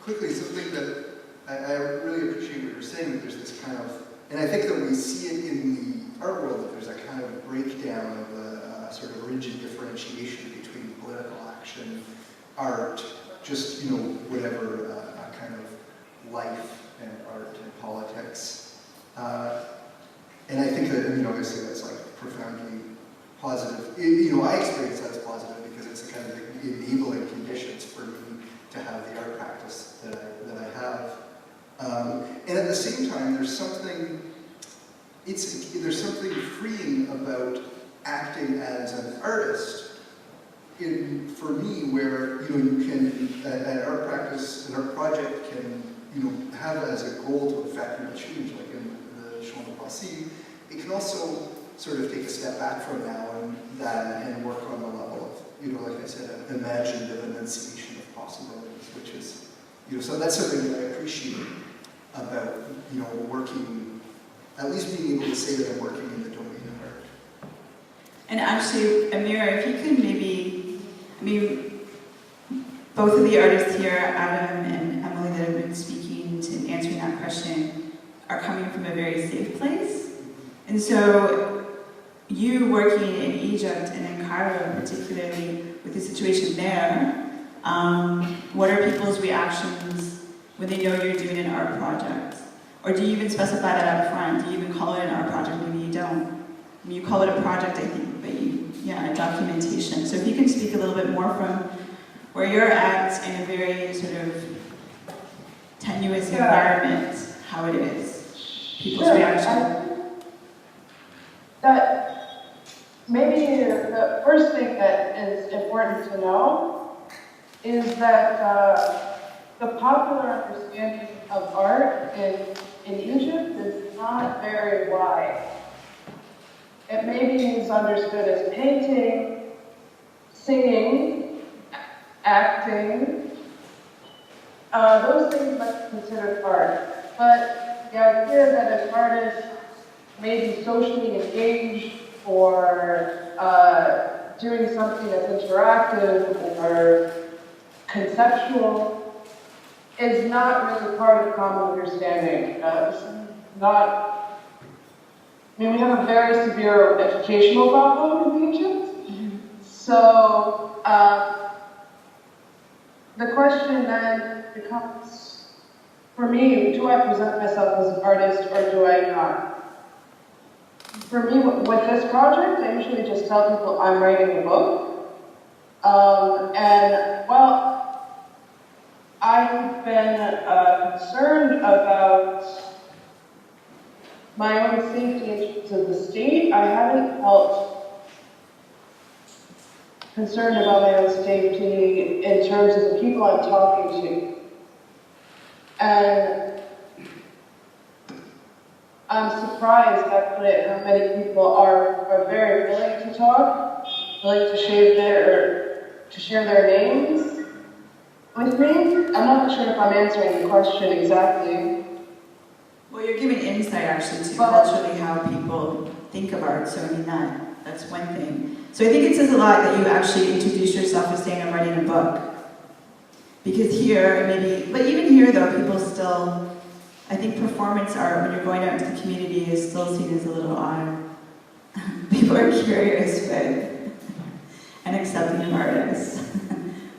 quickly something that I really appreciate what you're saying, that there's this kind of, and I think that we see it in the art world, that there's a kind of breakdown of a sort of rigid differentiation between political action, art, just, you know, whatever, a kind of life and art and politics. And I think that, you know, obviously that's like profoundly positive. You know, I experience that as positive because it's a kind of enabling conditions for me to have the art practice that I have. And at the same time, there's something freeing about acting as an artist for me, where, you know, you can, an art practice, an art project can, you know, have as a goal to affect real change, like in the changent-elles. It can also sort of take a step back from now and work on the level of, you know, like I said, imaginative enunciation of possibilities, which is, you know, so that's something that I appreciate about, you know, working, at least being able to say that I'm working in the domain of art. And actually, Amira, if you could maybe, I mean, both of the artists here, Adam and Emily, that have been speaking to answering that question, are coming from a very safe place. And so, you working in Egypt and in Cairo, particularly with the situation there, what are people's reactions when they know you're doing an art project? Or do you even specify that up front? Do you even call it an art project? Maybe you don't. I mean, you call it a project, I think, but you yeah, documentation. So if you can speak a little bit more from where you're at in a very sort of tenuous environment, how it is, people's reaction. That maybe the first thing that is important to know is that the popular understanding of art in Egypt is not very wide. It may be misunderstood as painting, singing, acting. Those things might be considered art. But the idea that an artist may be socially engaged or doing something that's interactive or conceptual is not really part of common understanding. We have a very severe educational problem in Egypt. So the question then becomes, for me, do I present myself as an artist or do I not? For me, with this project, I usually just tell people I'm writing a book. I've been concerned about my own safety in terms of the state. I haven't felt concerned about my own safety in terms of the people I'm talking to. And I'm surprised actually at how many people are very willing to talk, willing to share their names with me. I'm not sure if I'm answering the question exactly. Well, you're giving insight actually to culturally how people think of art, so I mean that's one thing. So I think it says a lot that you actually introduce yourself as saying I'm writing a book. Because here, maybe, but even here though, people still, I think performance art, when you're going out into the community, is still seen as a little odd. People are curious with and accepting of artists.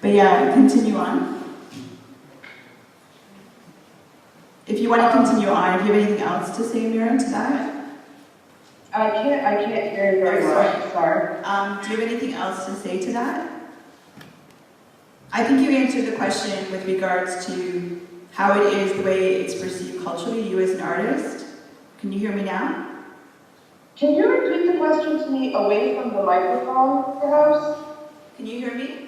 But yeah, continue on. If you want to continue on, if you have anything else to say, Mira, to that? I can't hear you very well, sorry. Do you have anything else to say to that? I think you answered the question with regards to how it is, the way it's perceived culturally, you as an artist. Can you hear me now? Can you repeat the question to me away from the microphone, perhaps? Can you hear me?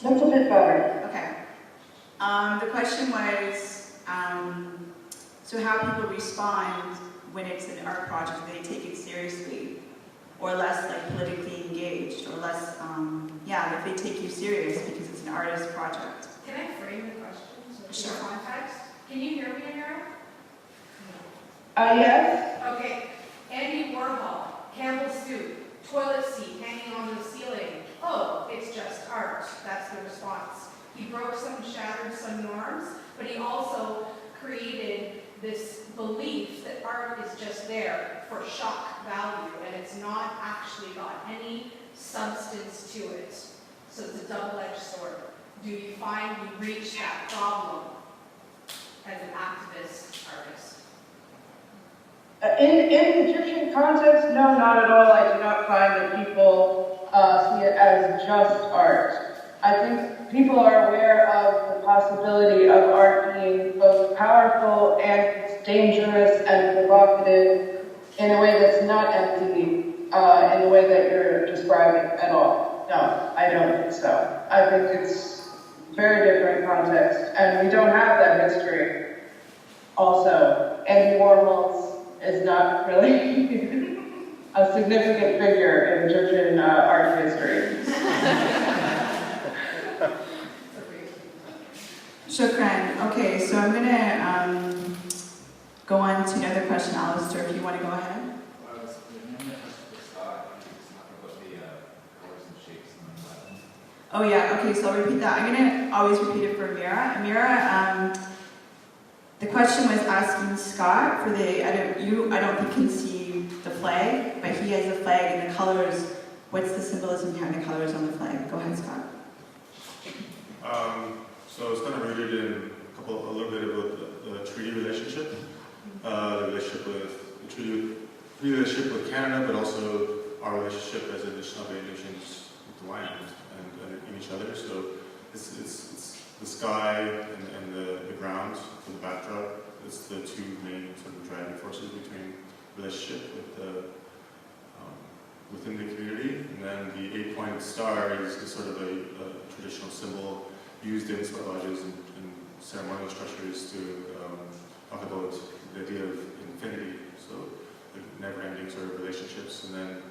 That's a bit better. Okay. The question was, so how people respond when it's an art project, they take it seriously, or less like politically engaged, or less, if they take you serious because it's an artist project. Can I frame the question so Sure. in context? Can you hear me, Amira? Yes? Okay. Andy Warhol, Campbell's soup, toilet seat hanging on the ceiling. Oh, it's just art. That's the response. He broke shattered some norms, but he also created this belief that art is just there for shock value, and it's not actually got any substance to it. So it's a double-edged sword. Do you find you reach that problem as an activist artist? In the Egyptian context, no, not at all. I do not find that people see it as just art. I think people are aware of the possibility of art being both powerful and dangerous and provocative in a way that's not empty, in the way that you're describing at all. No, I don't think so. I think it's very different context, and we don't have that history. Also, Andy Warhol is not really a significant figure in Egyptian art history. Shukran. Okay, so I'm going to go on to another question, Alistair, if you want to go ahead. Oh yeah, okay, so I'll repeat that. I'm going to always repeat it for Amira. Amira, the question was asking Scott for the, I don't think can see the flag, but he has a flag and the colors. What's the symbolism behind the colors on the flag? Go ahead, Scott. So it's kind of rooted in a little bit about the treaty relationship, the treaty relationship with Canada, but also our relationship as Anishinaabe nations with the land and in each other. So it's the sky and the ground for the backdrop. It's the two main sort of driving forces between relationship with the within the community. And then the 8-point star is sort of a traditional symbol used in sweat lodges and ceremonial structures to talk about the idea of infinity, so the never-ending sort of relationships. And then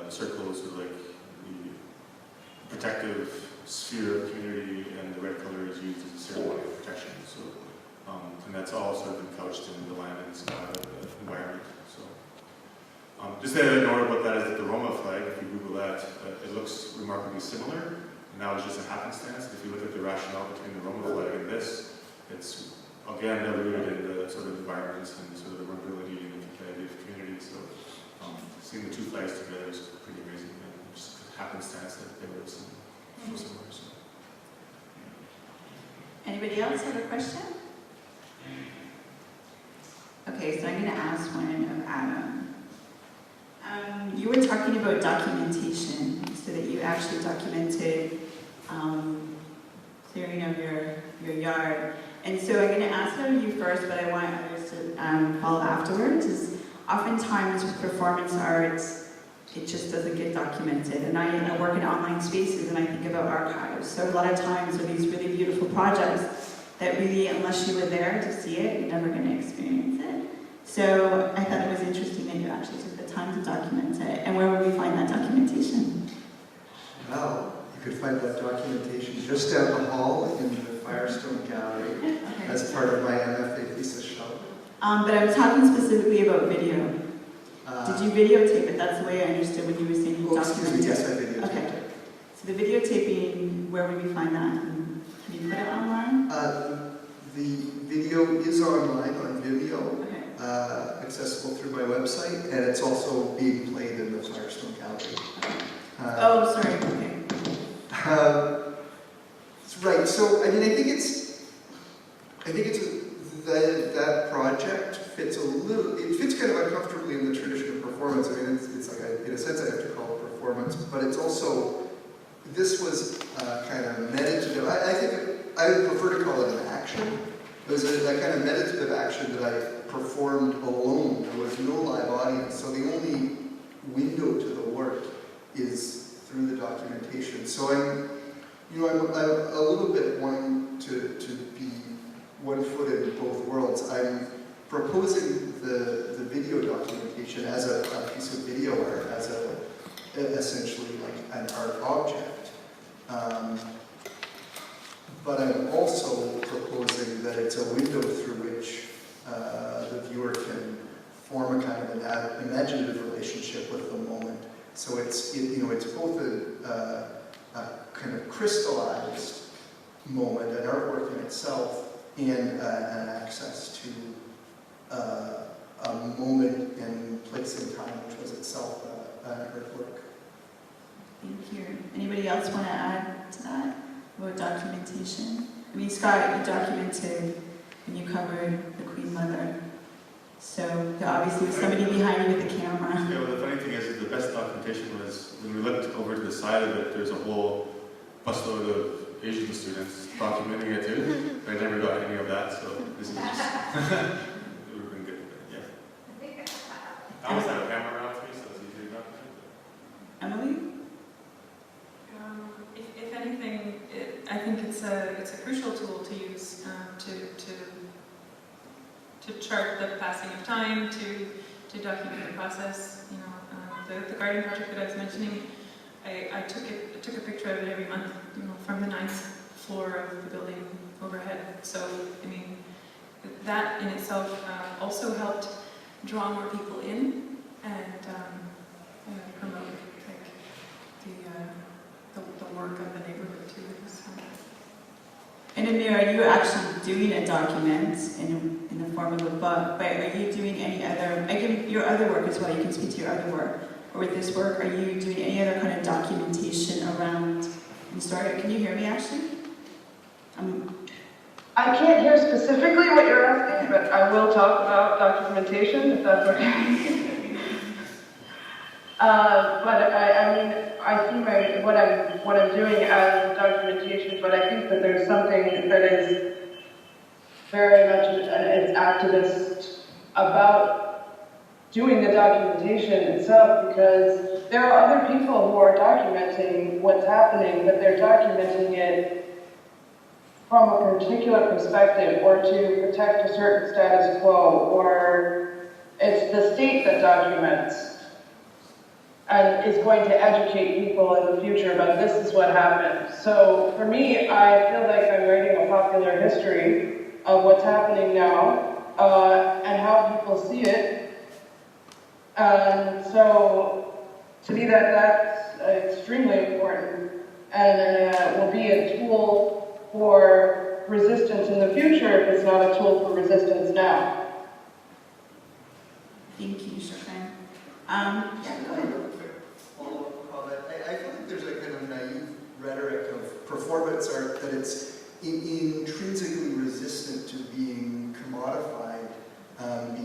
the circle is sort of like the protective sphere of community, and the red color is used as a ceremony of protection. So, and that's all sort of been couched in the land and sky environment. So, just a note about that is that the Roma flag, if you Google that, it looks remarkably similar. Now it's just a happenstance. If you look at the rationale between the Roma flag and this, it's again rooted in the sort of environments and sort of the mobility and the community. So seeing the two flags together is pretty amazing. And just happenstance that they were so similar. So. Anybody else have a question? Okay, so I'm going to ask one of Adam. You were talking about documentation, so that you actually documented clearing of your yard. And so I'm going to ask that of you first, but I want others to follow afterwards. Is oftentimes with performance arts, it just doesn't get documented. And I work in online spaces, and I think about archives. So a lot of times with these really beautiful projects that really, unless you were there to see it, you're never going to experience it. So I thought it was interesting that you actually took the time to document it. And where will we find that documentation? Well, you could find that documentation just down the hall in the Firestone Gallery Okay. as part of my MFA thesis show. But I was talking specifically about video. Did you videotape it? That's the way I understood when you were saying Oh, excuse me, document yes, I it. videotaped Okay. it. So the videotaping, where would we find that? Can you put it online? The video is online on Vimeo, Okay. accessible through my website, and it's also being played in the Firestone Gallery. Oh, sorry. Okay. Right. So I mean, I think that project fits it fits kind of uncomfortably in the tradition of performance. I mean, it's like in a sense I have to call it performance, but it's also, this was kind of meditative. I think I would prefer to call it an action. It was a kind of meditative action that I performed alone. There was no live audience, so the only window to the work is through the documentation. So I'm a little bit wanting to be one-footed in both worlds. I'm proposing the video documentation as a piece of video art, as essentially like an art object. But I'm also proposing that it's a window through which the viewer can form a kind of an imaginative relationship with the moment. So it's both a kind of crystallized moment, an artwork in itself, and an access to a moment and place in time, which was itself an artwork. Thank you. Anybody else want to add to that about documentation? I mean, Scott, you documented when you covered the Queen Mother. So obviously somebody behind you with the camera. Yeah, well, the funny thing is the best documentation was when we looked over to the side of it, there's a whole busload of Asian students documenting it too. I never got any of that, so this is just it would have been good. Yeah. I always have a camera around with me, so it's easy to document. Emily? If anything, I think it's a crucial tool to use to chart the passing of time, to document the process. You know, the garden project that I was mentioning, I took a picture of it every month. You know, from the 9th floor of the building overhead. So I mean, that in itself also helped draw more people in and promote the work of the neighborhood too. And Amir, are you actually doing a document in the form of a book, but are you doing any other, your other work as well, you can speak to your other work, or with this work, are you doing any other kind of documentation around, I'm sorry, can you hear me actually? I can't hear specifically what you're asking, but I will talk about documentation, if that's okay. But I mean, I see what I'm doing as documentation, but I think that there's something that is very much it's activist about doing the documentation itself, because there are other people who are documenting what's happening, but they're documenting it from a particular perspective, or to protect a certain status quo, or it's the state that documents and is going to educate people in the future about this is what happened. So for me, I feel like I'm writing a popular history of what's happening now and how people see it. And so to me, that's extremely important, and will be a tool for resistance in the future if it's not a tool for resistance now. Thank you, Shafran. Yeah, go ahead. Follow-up comment. I feel like there's a kind of naive rhetoric of performance art that it's intrinsically resistant to being commodified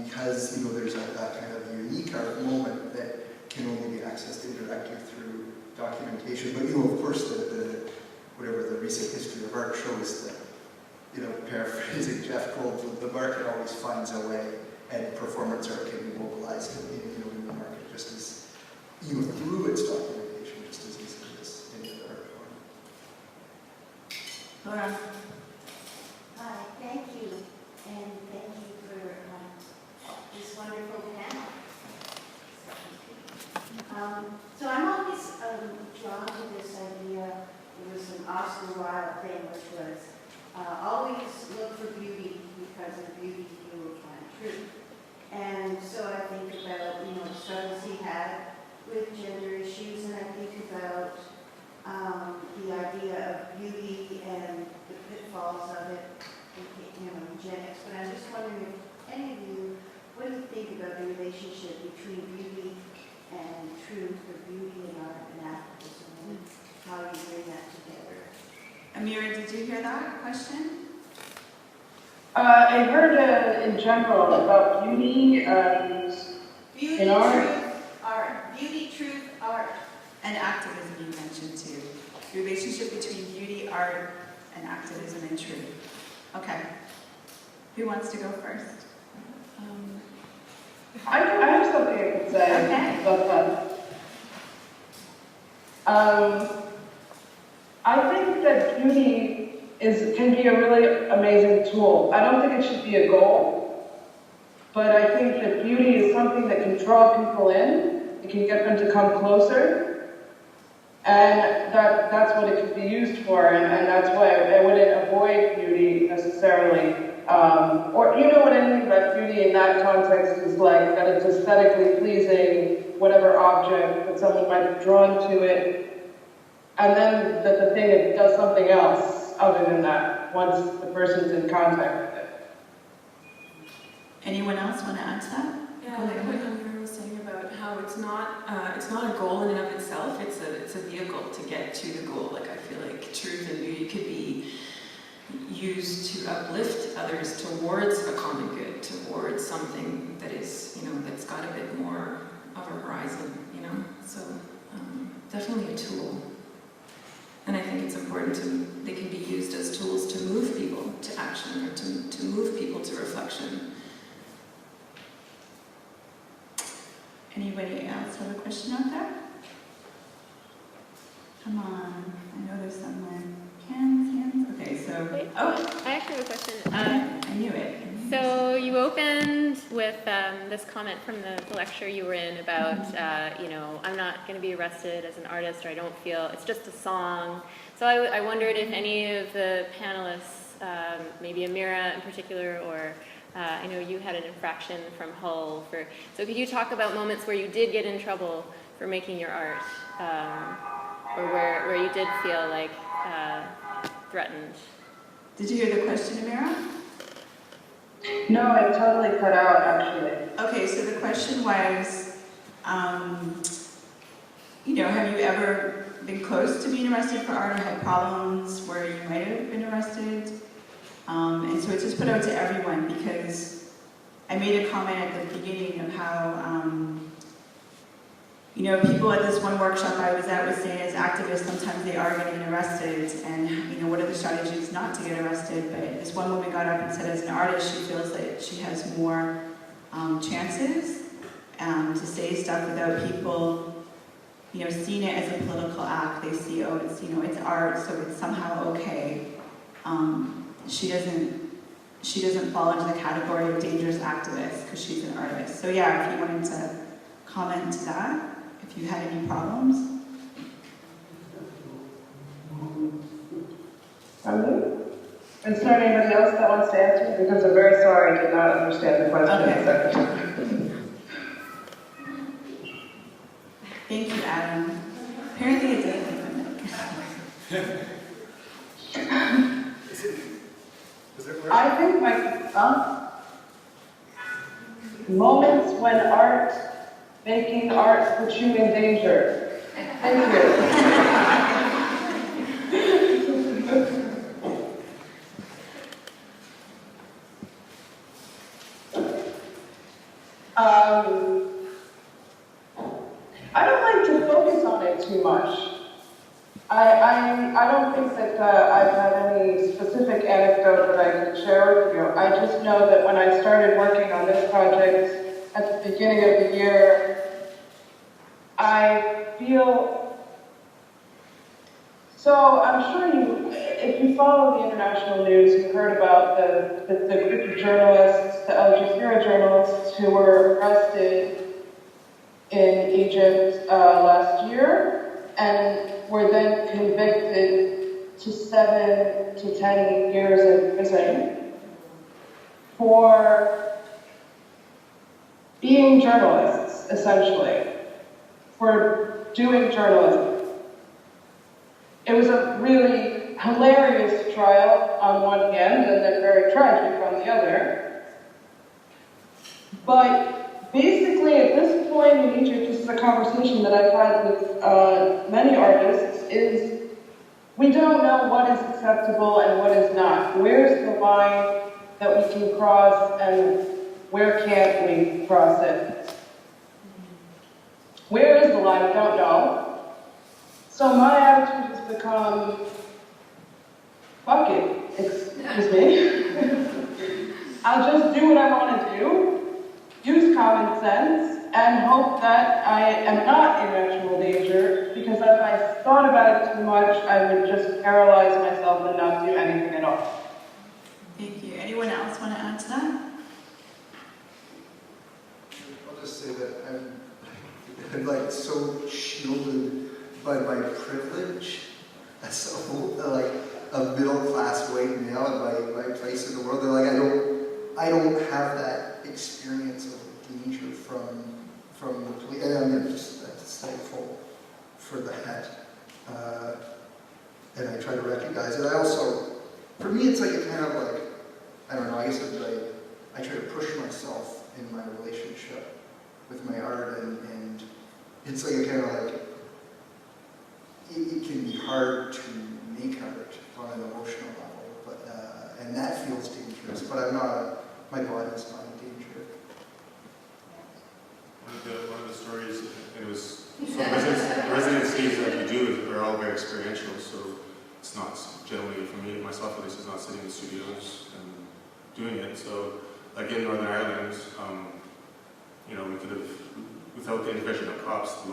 because there's that kind of unique art moment that can only be accessed indirectly through documentation. But of course, whatever the recent history of art shows that, paraphrasing Jeff Gold, the market always finds a way, and performance art can be mobilized in the market just as, through its documentation, just as easily as any other art form. Laura. Hi, thank you, and thank you for this wonderful panel. So I'm always drawn to this idea. It was an Oscar Wilde thing, which was always look for beauty, because of beauty you will find truth. And so I think about the struggles he had with gender issues, and I think about the idea of beauty and the pitfalls of it, eugenics. But I'm just wondering if any of you, what do you think about the relationship between beauty and truth, or beauty and art and activism, and how you bring that together? Amira, did you hear that question? I heard in general about beauty and Beauty, in art. truth, art. Beauty, truth, art. And activism you mentioned too. The relationship between beauty, art, and activism and truth. Okay. Who wants to go first? I have something I could say Okay. about that. I think that beauty can be a really amazing tool. I don't think it should be a goal, but I think that beauty is something that can draw people in. It can get them to come closer, and that's what it can be used for. And that's why I wouldn't avoid beauty necessarily. Or what I mean by beauty in that context is like that it's aesthetically pleasing, whatever object that someone might be drawn to it, and then that the thing does something else other than that once the person's in contact with it. Anyone else want to add to that? Yeah, like what Amira was saying about how it's not a goal in and of itself. It's a vehicle to get to the goal. Like I feel like truth and beauty could be used to uplift others towards a common good, towards something that is, that's got a bit more of a horizon, So definitely a tool. And I think it's important they can be used as tools to move people to action, or to move people to reflection. Anybody else have a question out there? Come on. I know there's somewhere. Hands. Okay, so... Wait, Oh, I actually have a question. I knew it. So you opened with this comment from the lecture you were in about, I'm not going to be arrested as an artist, or I don't feel, it's just a song. So I wondered if any of the panelists, maybe Amira in particular, or I know you had an infraction from Hull. So could you talk about moments where you did get in trouble for making your art, or where you did feel like threatened? Did you hear the question, Amira? No, it totally cut out, actually. Okay, so the question was, have you ever been close to being arrested for art, or had problems where you might have been arrested? And so it's just put out to everyone, because I made a comment at the beginning of how, you know, people at this one workshop I was at was saying as activists, sometimes they are getting arrested, and, you know, what are the strategies not to get arrested? But this one woman got up and said as an artist, she feels that she has more chances to say stuff without people, you know, seeing it as a political act. They see, oh, it's, you know, it's art, so it's somehow okay. She doesn't fall into the category of dangerous activist because she's an artist. So yeah, if you wanted to comment to that, if you had any problems. Is there anybody else that wants to answer? Because I'm very sorry I did not understand the question. Okay. Thank you, Adam. Apparently it didn't. I think moments when making art put you in danger. Thank you. I don't like to focus on it too much. I don't think that I've had any specific anecdote that I could share with you. I just know that when I started working on this project at the beginning of the year, I feel, so I'm sure if you follow the international news, you've heard about the group of journalists, the Al Jazeera journalists who were arrested in Egypt last year, and were then convicted to 7 to 10 years in prison for being journalists, essentially, for doing journalism. It was a really hilarious trial on one hand, and then very tragic on the other. But basically, at this point in Egypt, this is a conversation that I've had with many artists, is we don't know what is acceptable and what is not. Where's the line that we can cross, and where can't we cross it? Where is the line? I don't know. So my attitude has become, fuck it, excuse me. I'll just do what I want to do, use common sense, and hope that I am not in actual danger, because if I thought about it too much, I would just paralyze myself and not do anything at all. Thank you. Anyone else want to add to that? I'll just say that I'm like so shielded by my privilege as a middle-class white male in my place in the world. That like I don't have that experience of danger from the police, and I'm just thankful for that. And I try to recognize it. I also, for me, it's like a kind of like, I don't know, I guess it's like, I try to push myself in my relationship with my art, and it's like a kind of like, it can be hard to make art on an emotional level, but and that feels dangerous, but I'm not, my body's not in danger. One of the stories, it was, so residencies that we do are all very experiential, so it's not generally, for me, myself at least, is not sitting in studios and doing it. So, like in Northern Ireland, you know, we could have, without the intervention of cops, a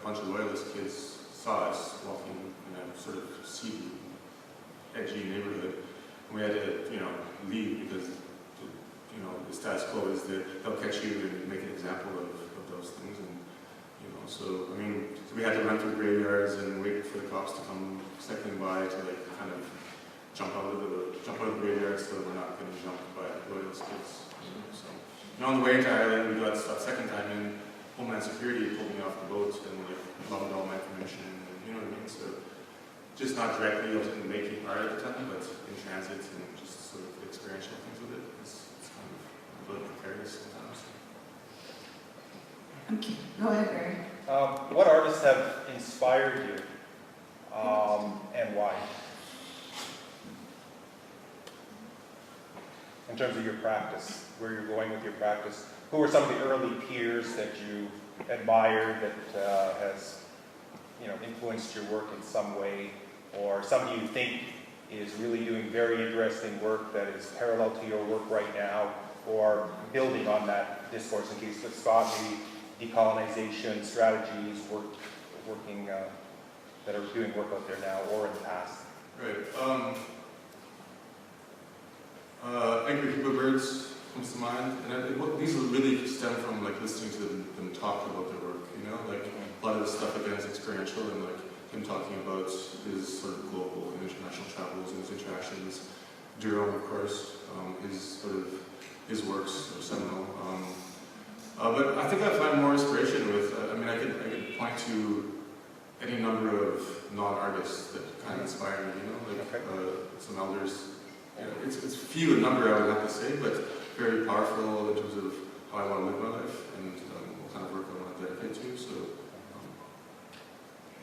bunch of loyalist kids saw us walking in a sort of seedy, edgy neighborhood. And we had to, you know, leave because, you know, the status quo is that they'll catch you and make an example of those things. And, you know, so, I mean, so we had to run through graveyards and wait for the cops to come cycling by to, like, kind of jump out of the graveyard so that we're not getting jumped by loyalist kids. You know, so, you know, on the way to Ireland, we got stuck second time in. Homeland Security pulled me off the boat and, like, loved all my information, and, you know what I mean? So, just not directly, I wasn't making art at the time, but in transit and just sort of experiential things with it. It's kind of a little precarious sometimes. Okay, go ahead, Barry. What artists have inspired you, and why? in terms of your practice, where you're going with your practice. Who are some of the early peers that you admire that has, influenced your work in some way, or somebody you think is really doing very interesting work that is parallel to your work right now, or building on that discourse in case of Scott, maybe decolonization strategies, working that are doing work out there now or in the past. Right. Angry Birds comes to mind, and these really stem from listening to them talk about their work. A lot of the stuff again is experiential, and him talking about his sort of global and international travels and his interactions. Jerome, of course, his works are seminal. But I think I find more inspiration with. I could point to any number of non-artists that kind of inspire me. Some elders. It's few in number, I would have to say, but very powerful in terms of how I want to live my life and what kind of work I want to dedicate to. So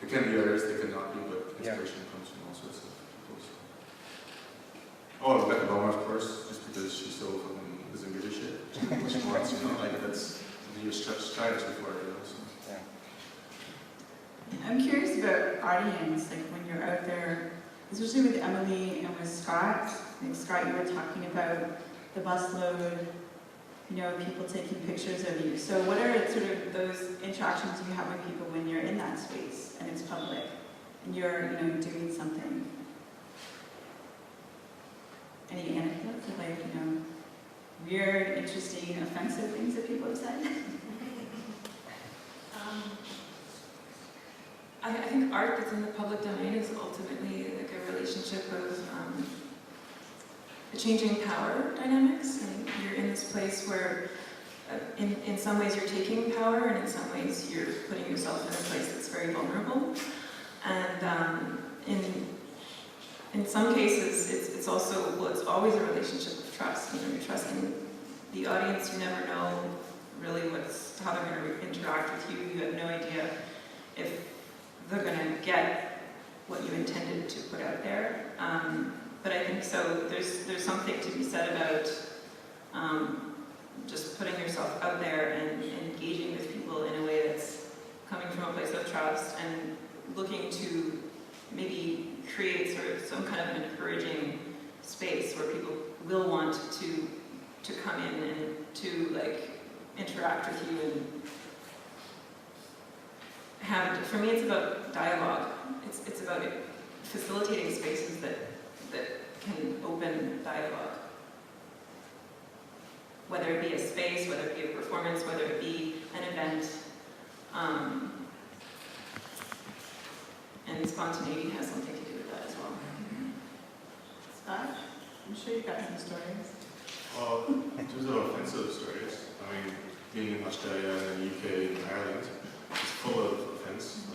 they can be artists, they cannot be, but inspiration comes from all sorts of people. So. Oh, Rebecca Bowman, of course, just because she's so doesn't give a shit. She wants, that's something you strive to for, So. Yeah. I'm curious about audience, when you're out there, especially with Emily and with Scott. Scott, you were talking about the busload, people taking pictures of you. So what are sort of those interactions you have with people when you're in that space and it's public and you're, doing something? Any anecdotes of weird, interesting, offensive things that people have said? I think art that's in the public domain is ultimately a relationship of the changing power dynamics. And you're in this place where in some ways you're taking power, and in some ways you're putting yourself in a place that's very vulnerable. And in some cases, it's also, it's always a relationship of trust. You're trusting the audience. You never know really how they're going to interact with you. You have no idea if they're going to get what you intended to put out there. But I think so. There's something to be said about just putting yourself out there and engaging with people in a way that's coming from a place of trust and looking to maybe create sort of some kind of an encouraging space where people will want to come in and to interact with you and have. For me, it's about dialogue. It's about facilitating spaces that can open dialogue. Whether it be a space, whether it be a performance, whether it be an event. And spontaneity has something to do with that as well. Scott, I'm sure you've got some stories. Well, in terms of offensive stories, being in Australia and the UK and Ireland, it's full of offense.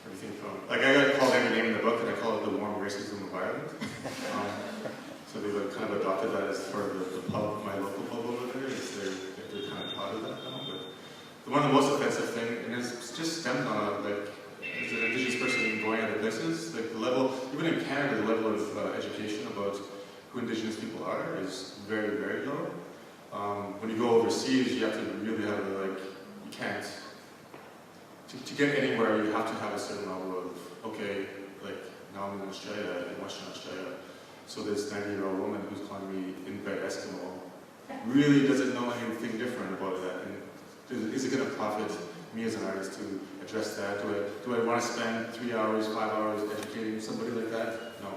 Everything from, I got called every name in the book, and I call it the warm racism of Ireland. So they've kind of adopted that as part of the pub, my local pub over there. They're kind of proud of that now. But the one of the most offensive thing, and it's just stemmed on as an Indigenous person going other places, the level, even in Canada, the level of education about who Indigenous people are is very, very low. When you go overseas, you have to really have you can't. To get anywhere, you have to have a certain level of, okay, now I'm in Australia, in Western Australia, so this 90-year-old woman who's calling me in-bed Eskimo really doesn't know anything different about that. And is it going to profit me as an artist to address that? Do I want to spend 3 hours, 5 hours educating somebody like that? No.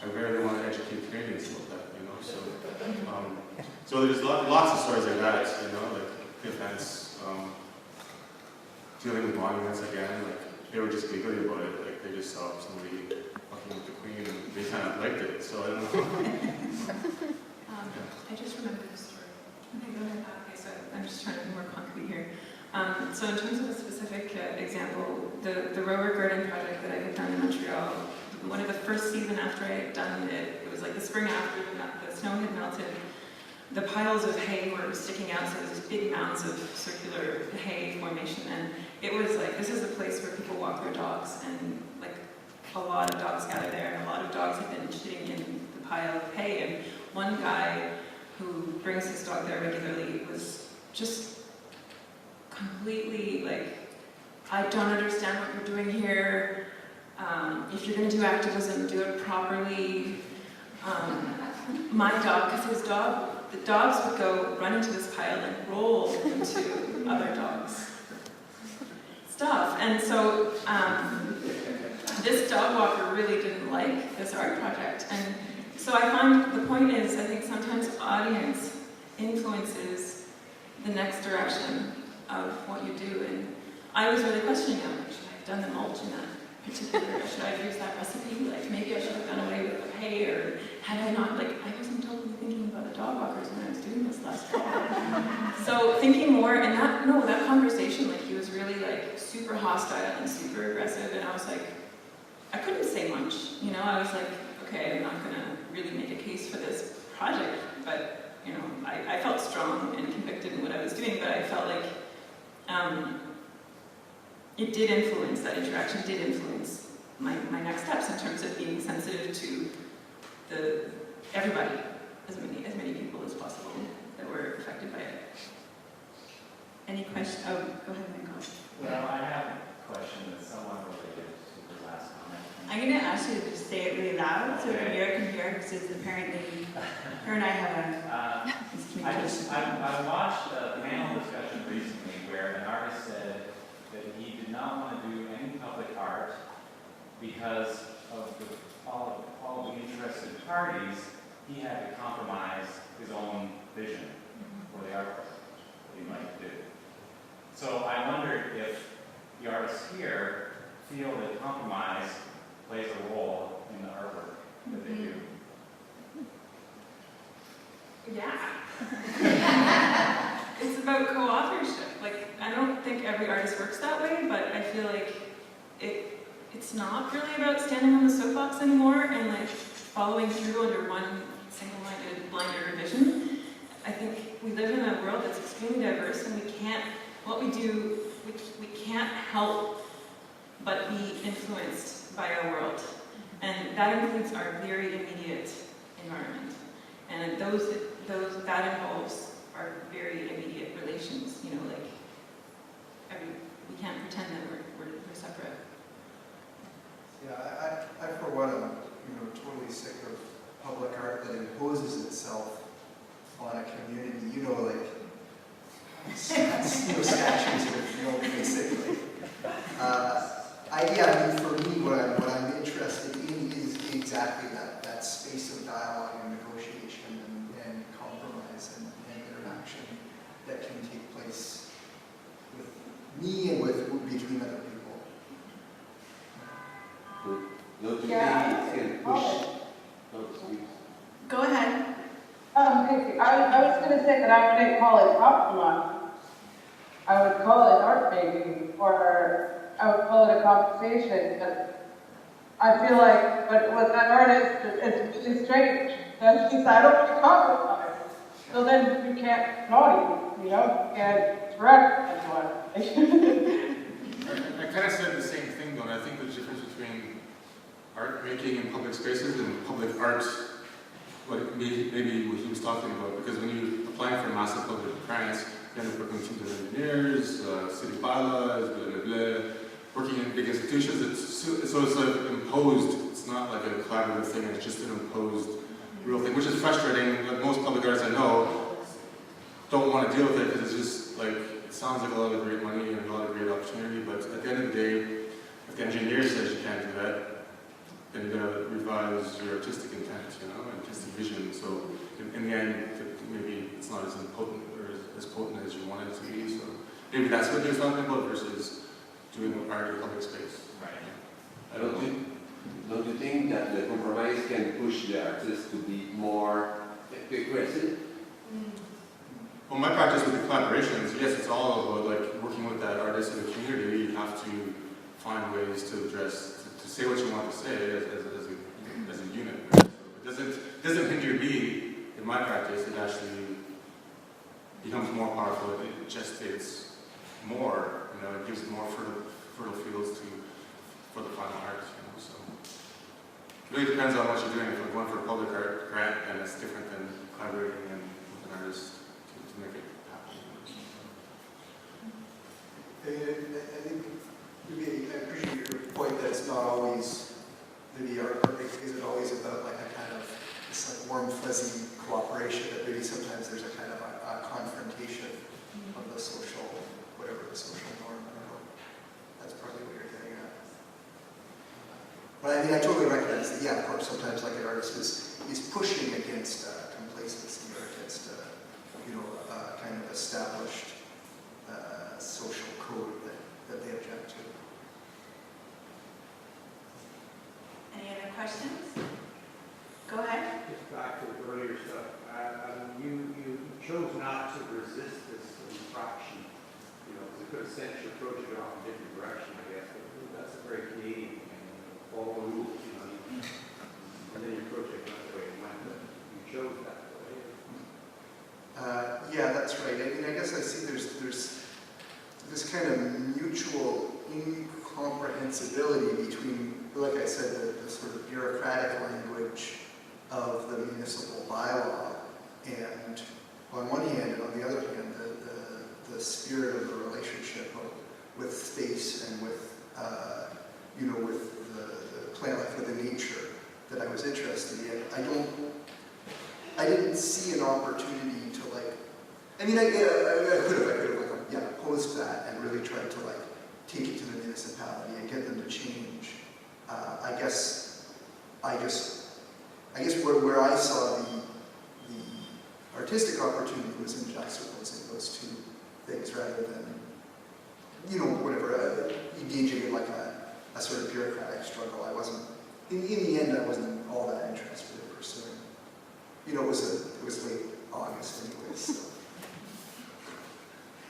I rarely want to educate Canadians about that, So there's lots of stories like that, the events. Dealing with monuments again, they were just giggly about it. They just saw somebody walking with the Queen and they kind of liked it. So I don't know. I just remembered a story. Okay, go ahead. Okay, so I'm just trying to be more concrete here. So in terms of a specific example, the Rover Garden project that I had done in Montreal, one of the first season after I had done it, it was the spring after the snow had melted. The piles of hay were sticking out, so there's these big mounds of circular hay formation, and it was this is a place where people walk their dogs, and a lot of dogs gather there, and a lot of dogs have been shitting in the pile of hay, and one guy who brings his dog there regularly was just completely like, I don't understand what you're doing here. If you're going to do activism, do it properly. My dog, because the dogs would go run into this pile and roll into other dogs' stuff. And so this dog walker really didn't like this art project. And so I find the point is, I think sometimes audience influences the next direction of what you do. And I was really questioning, should I have done the mulch in that particular, should I have used that recipe? Like maybe I should have done away with the hay, or had I not, like I wasn't totally thinking about the dog walkers when I was doing this last fall. So thinking more, and that conversation, like he was really like super hostile and super aggressive, and I was like, I couldn't say much, you know, I was like, okay, I'm not gonna really make a case for this project, but you know, I felt strong and convicted in what I was doing, but I felt like it did influence, that interaction did influence my next steps in terms of being sensitive to everybody, as many people as possible that were affected by it. Any questions? Oh, go ahead, Michael. Well, I have a question that's somewhat related to the last comment. I'm going to ask you to just say it really loud so that Mira can hear, because apparently her and I have a miscommunication. I watched a panel discussion recently where an artist said that he did not want to do any public art because of all the interested parties. He had to compromise his own vision for the art project that he might do. So I wondered if the artists here feel that compromise plays a role in the artwork that they do. Yeah. It's about co-authorship. Like, I don't think every artist works that way, but I feel like it's not really about standing on the soapbox anymore and like following through under one single-minded, blinded vision. I think we live in a world that's extremely diverse, and we can't help but be influenced by our world. And that includes our very immediate environment. And that involves our very immediate relations, you know, like we can't pretend that we're separate. Yeah, I for one am totally sick of public art that imposes itself on a community. You know, like statues of basically. I mean, for me, what I'm interested in is exactly that space of dialogue and negotiation and compromise and interaction that can take place with me and between other people. Don't you Yeah, think it can push? Go ahead. Thank you. I was going to say that I wouldn't call it compromise. I would call it art making, or I would call it a conversation. But I feel like, but with that artist, it's really strange. That she said, I don't want to compromise. So then you can't naughty, you can't correct anyone. I kind of said the same thing though, and I think the difference between art making in public spaces and public art, like maybe what he was talking about, because when you apply for massive public grants, you end up working with teams of engineers, city bylaws, blah, blah, blah, working in big institutions. So it's like imposed. It's not like a collaborative thing. It's just an imposed real thing, which is frustrating. Like most public artists I know don't want to deal with it because it's just like, it sounds like a lot of great money and a lot of great opportunity, but at the end of the day, if the engineer says you can't do that, then you gotta revise your artistic intent, artistic vision. So in the end, maybe it's not as potent or as potent as you want it to be. So maybe that's what you're talking about versus doing art in a public space. Right. Don't you think that the compromise can push the artist to be more aggressive? Well, my practice with the collaborations, yes, it's all about like working with that artist in the community. You have to find ways to address, to say what you want to say as a unit. So it doesn't hinder me in my practice. It actually becomes more powerful. It gestates more. It gives more fertile fields for the final art. So really depends on what you're doing. If you're going for a public art grant, then it's different than collaborating with an artist to make it happen. I think maybe I appreciate your point that it's not always, maybe art isn't always about like a kind of this like warm fuzzy cooperation, that maybe sometimes there's a kind of a confrontation of the social, whatever the social norm. I don't know. That's probably what you're getting at. But I mean, I totally recognize that, yeah, of course, sometimes like an artist is pushing against complacency or against, kind of established social code that they object to. Any other questions? Go ahead. Just back to the earlier stuff. You chose not to resist this infraction. Because it could have sent your project off in a different direction, I guess. But that's a very Canadian thing. Follow the rules, and then your project went the way it went. But you chose that way. Yeah, that's right. I mean, I guess I see there's this kind of mutual incomprehensibility between, like I said, the sort of bureaucratic language of the municipal bylaw, and on one hand, and on the other hand, the spirit of the relationship with space and with, with the plant life, with the nature that I was interested in. I didn't see an opportunity to I could have opposed that and really tried to take it to the municipality and get them to change. I guess where I saw the artistic opportunity was in juxtaposing those two things rather than, engaging in a sort of bureaucratic struggle. I wasn't, in the end, I wasn't all that interested in pursuing. It was late August anyways, so.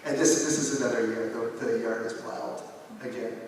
And this is another year, the yard is wild again.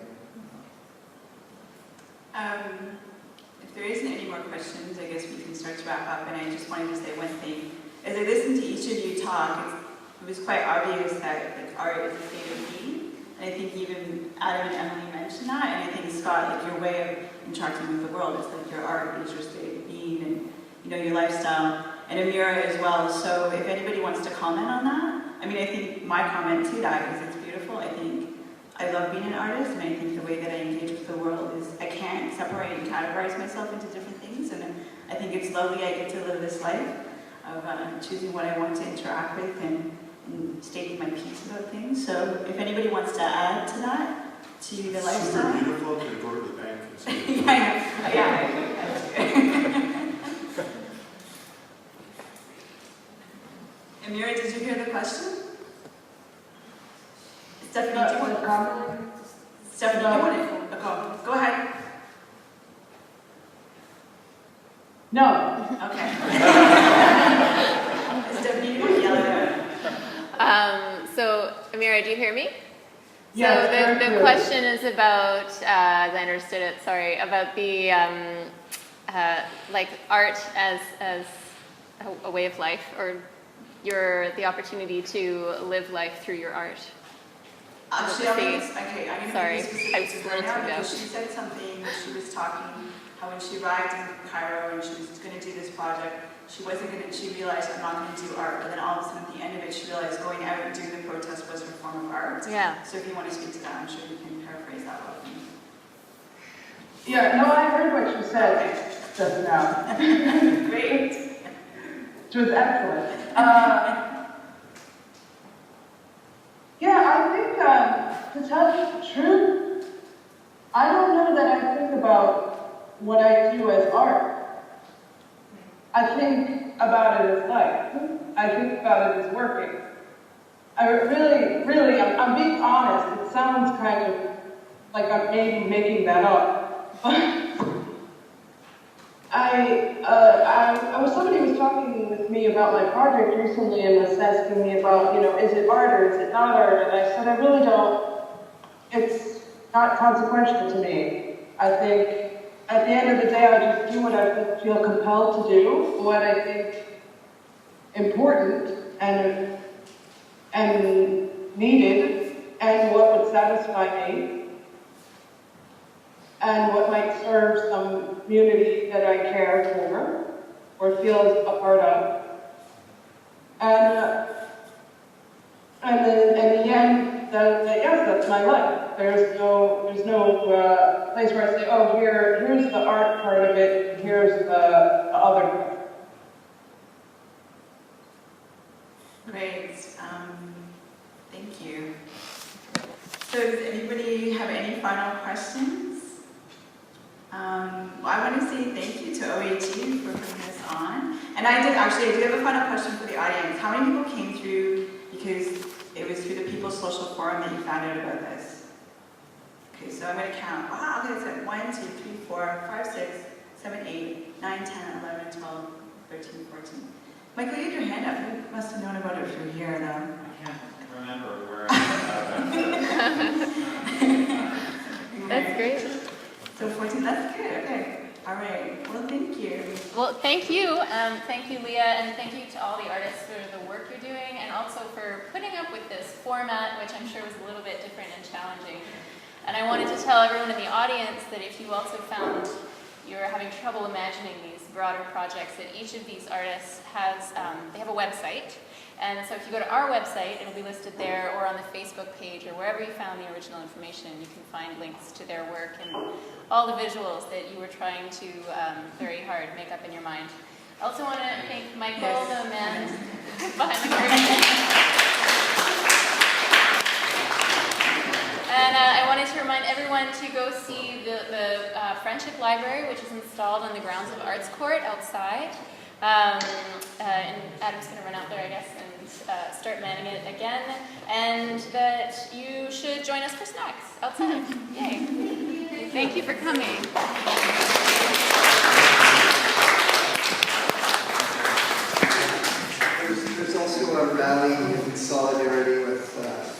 If there isn't any more questions, I guess we can start to wrap up. And I just wanted to say one thing. As I listened to each of you talk, it was quite obvious that art is a state of being. And I think even Adam and Emily mentioned that. And I think, Scott, your way of interacting with the world is your art is your state of being and your lifestyle. And Amira as well. So if anybody wants to comment on that, I think my comment to that is it's beautiful. I think I love being an artist, and I think the way that I engage with the world is I can't separate and categorize myself into different things, and I think it's lovely I get to live this life of choosing what I want to interact with and stating my piece about things. So if anybody wants to add to that, to the lifestyle. Super beautiful to go to the bank and see. Amira, did you hear the question? Stephanie, do you want to comment? Stephanie, do you want to go ahead. No. Okay. Stephanie, do you want to yell at her? So, Amira, do you hear me? Yeah, so the question is about, as I understood it, about the art as a way of life, or the opportunity to live life through your art. Actually, I'm going to be specific I was now because she said something when she was talking, how when she arrived in Cairo and she was going to do this project, she realized I'm not going to do art, but then all of a sudden at the end of it, she realized going out and doing the protest was her form of art. Yeah. So if you want to speak to that, I'm sure you can paraphrase that well. Yeah, no, I heard what you said just now. Great. Which was excellent. I think, to tell you the truth, I don't know that I think about what I do as art. I think about it as life. I think about it as working. I really, I'm being honest. It sounds kind of like I'm maybe making that up. Somebody was talking with me about my project recently and was asking me about, is it art or is it not art? And I said, I really don't, it's not consequential to me. I think at the end of the day, I just do what I feel compelled to do, what I think important and needed, and what would satisfy me, and what might serve some community that I care for or feel a part of. And then in the end, yes, that's my life. There's no place where I say, oh, here's the art part of it, and here's the other part. Great. Thank you. So does anybody have any final questions? Well, I want to say thank you to OAG for putting this on. And I do have a final question for the audience. How many people came through because it was through the People's Social Forum that you found out about this? Okay, so I'm going to count. Wow, okay, so 1, 2, 3, 4, 5, 6, 7, 8, 9, 10, 11, 12, 13, 14. Michael, you had your hand up. You must have known about it for a year, though. I can't remember where I That's great. So 14, that's good, okay. All right, well, thank you. Well, thank you. Thank you, Leah, and thank you to all the artists for the work you're doing, and also for putting up with this format, which I'm sure was a little bit different and challenging. And I wanted to tell everyone in the audience that if you also found you're having trouble imagining these broader projects, that each of these artists has, they have a website. And so if you go to our website, it'll be listed there, or on the Facebook page, or wherever you found the original information, you can find links to their work and all the visuals that you were trying to very hard make up in your mind. I also want to thank Michael, the man behind the curtain. And I wanted to remind everyone to go see the Friendship Library, which is installed on the grounds of Arts Court outside. And Adam's going to run out there, I guess, and start manning it again. And that you should join us for snacks outside. Yay. Thank you for coming. There's also a rally in solidarity with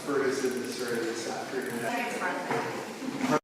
Ferguson this afternoon. Thanks, Martha.